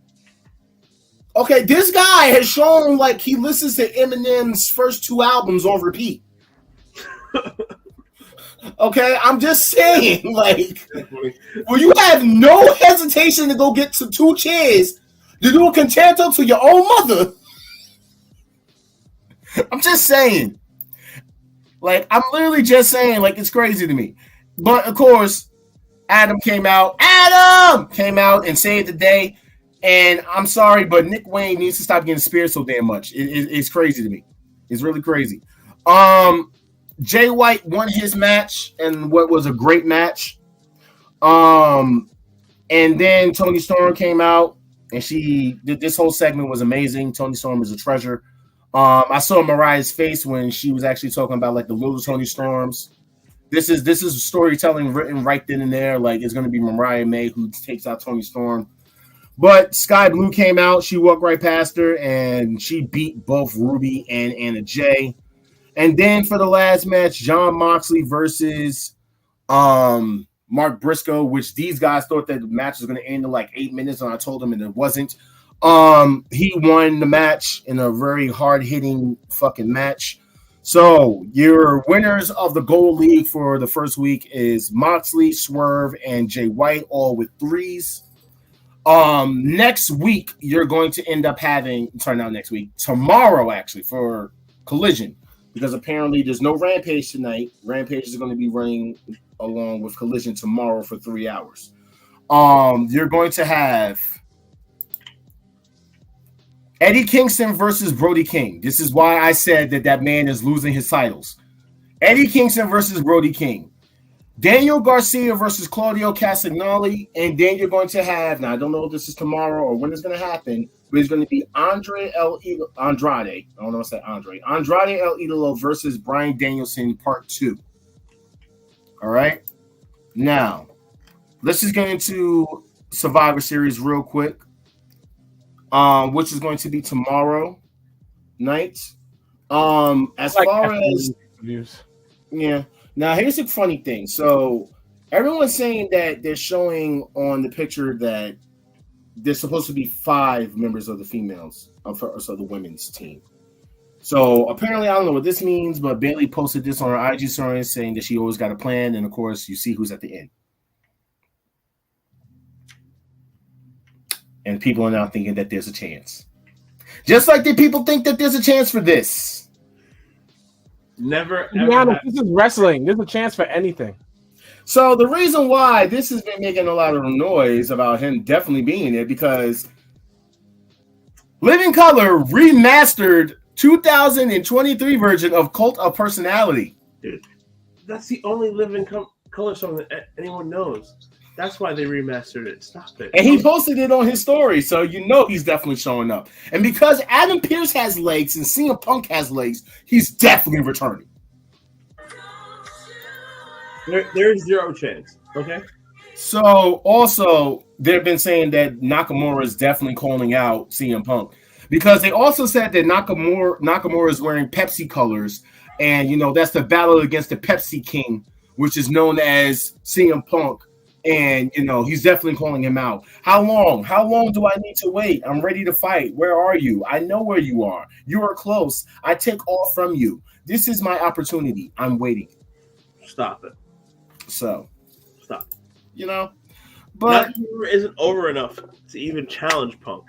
Speaker 2: Okay, this guy has shown like he listens to Eminem's first 2 albums on repeat. Okay, I'm just saying, like, well, you have no hesitation to go get to 2 chairs to do a concerto to your own mother. I'm just saying. Like, I'm literally just saying, like, it's crazy to me. But, of course, Adam came out and saved the day. And I'm sorry, but Nick Wayne needs to stop getting speared so damn much. It's crazy to me. It's really crazy. Jay White won his match and what was a great match. And then Toni Storm came out and she did this whole segment was amazing. Toni Storm is a treasure. I saw Mariah's face when she was actually talking about like the little Toni Storms. This is storytelling written right then and there. Like it's going to be Mariah May who takes out Toni Storm. But Sky Blue came out. She walked right past her, and she beat both Ruby and Anna Jay. And then for the last match, Jon Moxley versus Mark Briscoe, which these guys thought that the match was going to end in like 8 minutes, and I told them it wasn't. He won the match in a very hard-hitting fucking match. So your winners of the Gold League for the first week is Moxley, Swerve, and Jay White, all with 3s. Next week, you're going to end up having, tomorrow actually, for Collision, because apparently there's no Rampage tonight. Rampage is going to be running along with Collision tomorrow for 3 hours. You're going to have Eddie Kingston versus Brody King. This is why I said that man is losing his titles. Eddie Kingston versus Brody King. Daniel Garcia versus Claudio Castagnoli, and then you're going to have, now I don't know if this is tomorrow or when it's going to happen, but it's going to be Andrade El Idolo versus Bryan Danielson part 2. All right. Now, let's just get into Survivor Series real quick, which is going to be tomorrow night. As far as yeah, now here's the funny thing. So everyone's saying that they're showing on the picture that there's supposed to be 5 members of the females of the women's team. So apparently, I don't know what this means, but Bayley posted this on her IG story saying that she always got a plan, and of course, you see who's at the end. And people are now thinking that there's a chance. Just like the people think that there's a chance for this.
Speaker 3: Never.
Speaker 1: To be honest, this is wrestling. There's a chance for anything.
Speaker 2: So the reason why this has been making a lot of noise about him definitely being it because Living Color remastered 2023 version of Cult of Personality.
Speaker 3: Dude, that's the only Living Color song that anyone knows. That's why they remastered it. Stop it.
Speaker 2: And he posted it on his story, so you know he's definitely showing up. And because Adam Pearce has legs and CM Punk has legs, he's definitely returning.
Speaker 3: There's zero chance. Okay.
Speaker 2: So also they've been saying that Nakamura is definitely calling out CM Punk because they also said that Nakamura is wearing Pepsi colors, and you know that's the battle against the Pepsi King, which is known as CM Punk. And, you know, he's definitely calling him out. How long? How long do I need to wait? I'm ready to fight. Where are you? I know where you are. You are close. I take all from you. This is my opportunity. I'm waiting.
Speaker 3: Stop it.
Speaker 2: So,
Speaker 3: stop.
Speaker 2: You know, but
Speaker 3: Nakamura isn't over enough to even challenge Punk.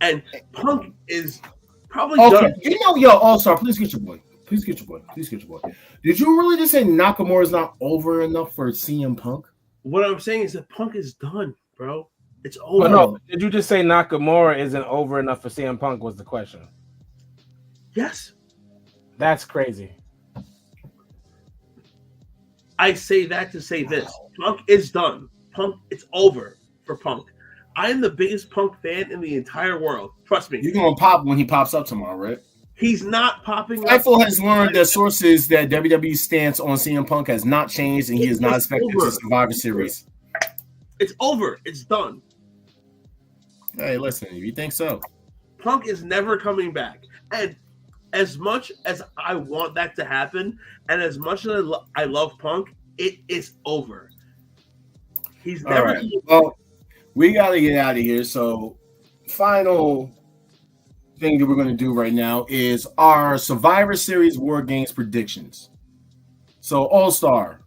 Speaker 3: And Punk is probably done.
Speaker 2: You know, yo, All-Star, please get your boy. Please get your boy. Please get your boy. Did you really just say Nakamura is not over enough for CM Punk?
Speaker 3: What I'm saying is that Punk is done, bro. It's over.
Speaker 1: No, did you just say Nakamura isn't over enough for CM Punk was the question?
Speaker 3: Yes.
Speaker 1: That's crazy.
Speaker 3: I say that to say this. Punk is done. Punk, it's over for Punk. I am the biggest Punk fan in the entire world. Trust me.
Speaker 2: You're going to pop when he pops up tomorrow, right?
Speaker 3: He's not popping up.
Speaker 2: Fightful has learned that sources that WWE's stance on CM Punk has not changed, and he is not expected to Survivor Series.
Speaker 3: It's over. It's done.
Speaker 2: Hey, listen, if you think so.
Speaker 3: Punk is never coming back. And as much as I want that to happen, and as much as I love Punk, it is over. He's never.
Speaker 2: All right. Well, we got to get out of here. So, final thing that we're going to do right now is our Survivor Series War Games predictions. So, All-Star,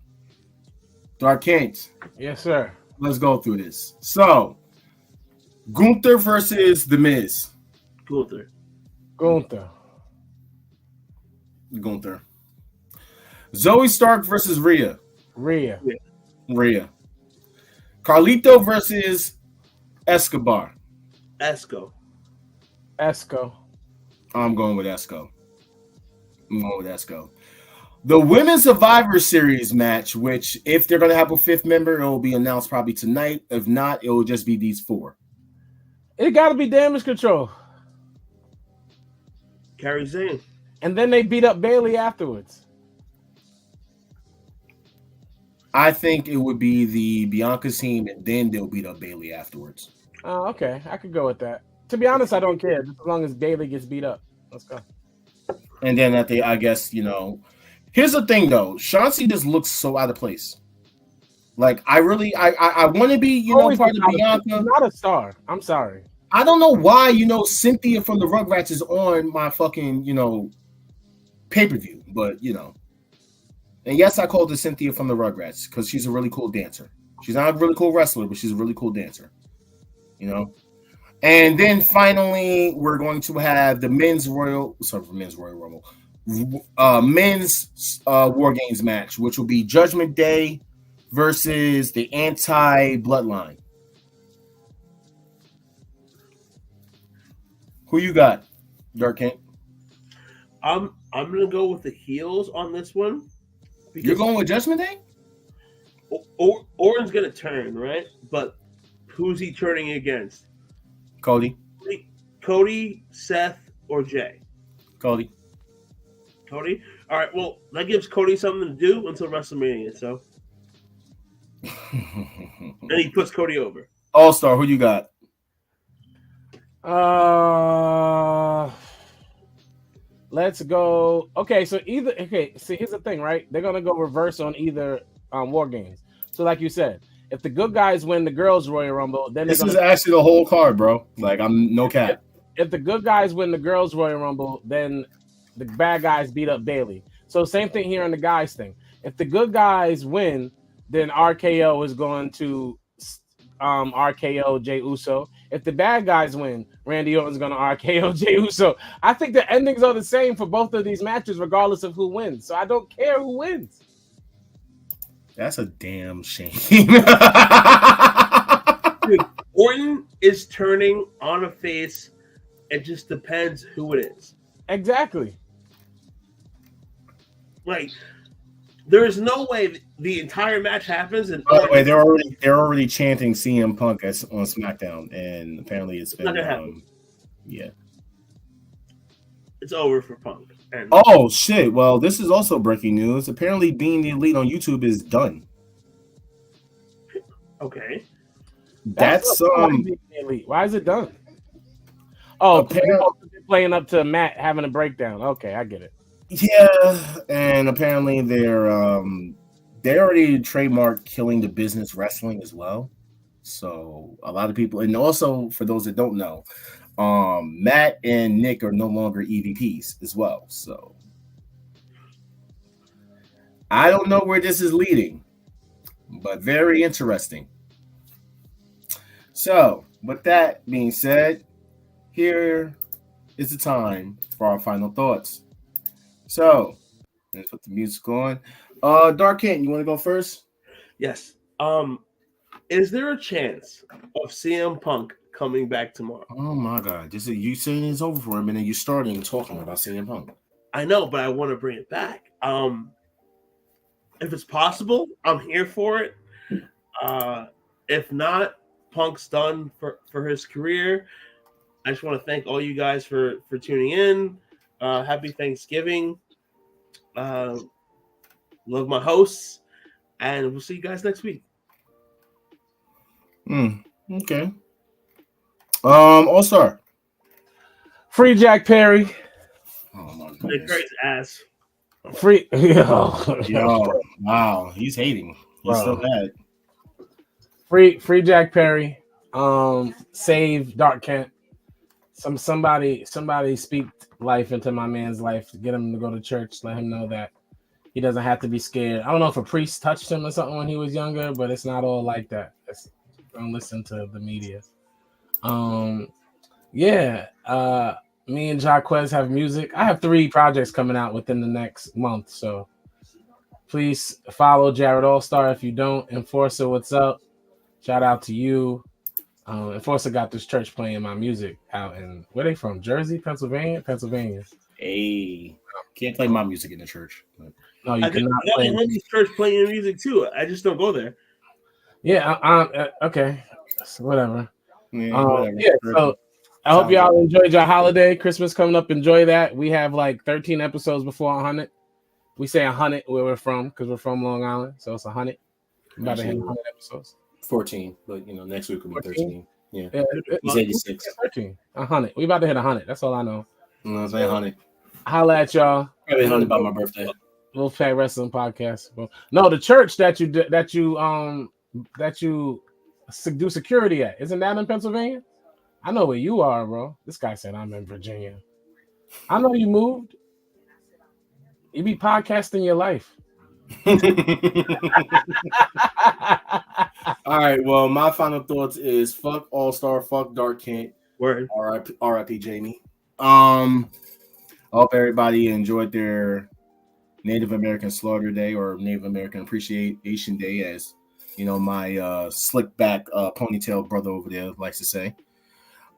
Speaker 2: Dark Kent.
Speaker 1: Yes, sir.
Speaker 2: Let's go through this. So, Gunther versus The Miz.
Speaker 3: Gunther.
Speaker 2: Zoe Stark versus Rhea.
Speaker 1: Rhea.
Speaker 2: Carlito versus Escobar.
Speaker 3: Esco.
Speaker 2: I'm going with Esco. The Women's Survivor Series match, which if they're going to have a 5th member, it will be announced probably tonight. If not, it will just be these 4.
Speaker 1: It got to be Damage Control.
Speaker 3: Kairi Sane.
Speaker 1: And then they beat up Bayley afterwards.
Speaker 2: I think it would be the Bianca team, and then they'll beat up Bayley afterwards.
Speaker 1: Oh, okay. I could go with that. To be honest, I don't care. Just as long as Bayley gets beat up. Let's go.
Speaker 2: And then I guess, you know, here's the thing, though. Chauncey just looks so out of place. Like, I want to be, you know, part of Bianca.
Speaker 1: She's not a star. I'm sorry.
Speaker 2: I don't know why, you know, Cynthia from the Rugrats is on my fucking, you know, pay-per-view. But, you know. And yes, I called her Cynthia from the Rugrats because she's a really cool dancer. She's not a really cool wrestler, but she's a really cool dancer. You know? And then finally, we're going to have the men's War Games match, which will be Judgment Day versus the Anti-Bloodline. Who you got, Dark Kent?
Speaker 3: I'm gonna go with the heels on this one.
Speaker 2: You're going with Judgment Day?
Speaker 3: Orton's gonna turn, right? But who's he turning against?
Speaker 2: Cody,
Speaker 3: Seth, or Jay?
Speaker 2: Cody.
Speaker 3: All right. Well, that gives Cody something to do until WrestleMania. So And he puts Cody over.
Speaker 2: All-Star, who you got?
Speaker 1: Let's go. Okay, so see, here's the thing, right? They're gonna go reverse on either War Games. So, like you said, if the good guys win the girls' Royal Rumble, then
Speaker 2: This is actually the whole card, bro. Like, I'm no cap.
Speaker 1: If the good guys win the girls' Royal Rumble, then the bad guys beat up Bailey. So same thing here on the guys thing. If the good guys win, then RKO is going to RKO Jey Uso. If the bad guys win, Randy Orton's going to RKO Jey Uso. I think the endings are the same for both of these matches, regardless of who wins. So I don't care who wins.
Speaker 2: That's a damn shame.
Speaker 3: Dude, Orton is turning on a face. It just depends who it is.
Speaker 1: Exactly.
Speaker 3: Like, there is no way the entire match happens. And
Speaker 2: by the way, they're already chanting CM Punk on SmackDown, and apparently it's been
Speaker 3: not gonna happen.
Speaker 2: Yeah.
Speaker 3: It's over for Punk. And
Speaker 2: oh shit! Well, this is also breaking news. Apparently, being the elite on YouTube is done.
Speaker 3: okay.
Speaker 2: That's
Speaker 1: Why is it done? Oh, playing up to Matt having a breakdown. Okay, I get it.
Speaker 2: Yeah, and apparently they already trademarked killing the business wrestling as well. So a lot of people, and also for those that don't know, Matt and Nick are no longer EVPs as well. So I don't know where this is leading, but very interesting. So with that being said, here is the time for our final thoughts. So let's put the music on. Dark Kent, you want to go first?
Speaker 3: Yes. Is there a chance of CM Punk coming back tomorrow?
Speaker 2: Oh my God! You saying it's over for him, and then you're starting talking about CM Punk.
Speaker 3: I know, but I want to bring it back. If it's possible, I'm here for it. If not, Punk's done for his career. I just want to thank all you guys for tuning in. Happy Thanksgiving. Love my hosts, and we'll see you guys next week.
Speaker 2: Okay. All-Star.
Speaker 1: Free Jack Perry.
Speaker 2: Oh my
Speaker 3: Nick
Speaker 2: goodness.
Speaker 3: Perry's ass.
Speaker 1: Free.
Speaker 2: Yo, wow, he's hating. He's still mad.
Speaker 1: Free Jack Perry. Save Dark Kent. Somebody speak life into my man's life to get him to go to church. Let him know that he doesn't have to be scared. I don't know if a priest touched him or something when he was younger, but it's not all like that. Don't listen to the media. Me and Jaquez have music. I have 3 projects coming out within the next month, so please follow Jared All-Star. If you don't, Enforcer, what's up? Shout out to you. Enforcer got this church playing my music out in, where they from? Jersey, Pennsylvania? Pennsylvania.
Speaker 2: Hey, can't play my music in the church. But...
Speaker 1: No, you cannot
Speaker 3: play. I think church playing your music too. I just don't go there.
Speaker 1: Yeah, okay. So whatever.
Speaker 2: Whatever.
Speaker 1: So I hope y'all enjoyed your holiday. Christmas coming up. Enjoy that. We have like 13 episodes before 100. We say 100 where we're from because we're from Long Island. So it's 100. We're about to hit 100 episodes.
Speaker 2: 14, but next week will be 13. Yeah.
Speaker 1: It's
Speaker 2: 86.
Speaker 1: 13. 100. We about to hit 100. That's all I know.
Speaker 2: I'm saying 100.
Speaker 1: Holla at y'all.
Speaker 2: Probably 100 by my birthday.
Speaker 1: Wolfpack Wrestling Podcast. No, the church that you do security at, isn't that in Pennsylvania? I know where you are, bro. This guy said I'm in Virginia. I know you moved. You be podcasting your life.
Speaker 2: All right. Well, my final thoughts is fuck All-Star, fuck Dark Kent.
Speaker 3: Word.
Speaker 2: R.I.P. Jamie. I hope everybody enjoyed their Native American Slaughter Day or Native American Appreciation Day, as my slick back ponytail brother over there likes to say.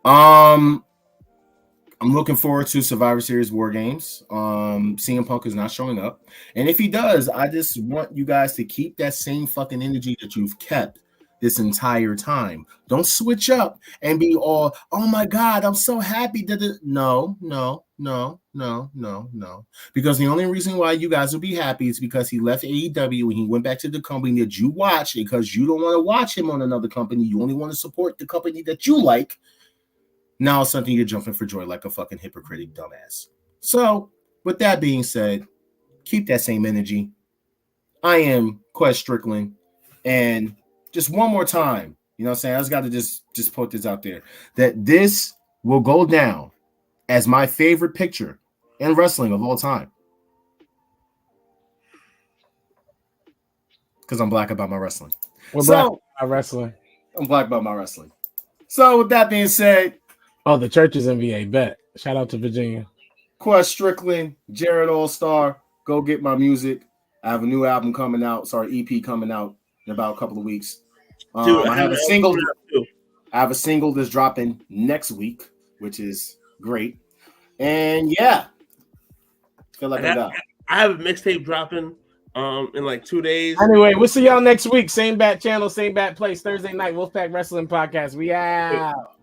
Speaker 2: I'm looking forward to Survivor Series War Games. CM Punk is not showing up, and if he does, I just want you guys to keep that same fucking energy that you've kept this entire time. Don't switch up and be all, oh my God, I'm so happy that it. No. Because the only reason why you guys will be happy is because he left AEW and he went back to the company that you watch, because you don't want to watch him on another company. You only want to support the company that you like. Now it's something you're jumping for joy like a fucking hypocritic dumbass. So, with that being said, keep that same energy. I am Quest Strickland, and just one more time, you know what I'm saying? I just got to just put this out there, that this will go down as my favorite picture in wrestling of all time. Because I'm black about my wrestling.
Speaker 1: We're black about wrestling.
Speaker 2: I'm black about my wrestling. So with that being said,
Speaker 1: oh, the church is NBA. Bet. Shout out to Virginia.
Speaker 2: Quest Strickland, Jared All-Star. Go get my music. I have a new album coming out. Sorry, EP coming out in about a couple of weeks.
Speaker 3: Dude,
Speaker 2: I have a single. I have a single that's dropping next week, which is great. And yeah, feel like
Speaker 3: I have a mixtape dropping in like 2 days.
Speaker 1: Anyway, we'll see y'all next week. Same bat channel, same bat place. Thursday night, Wolfpack Wrestling Podcast. We out.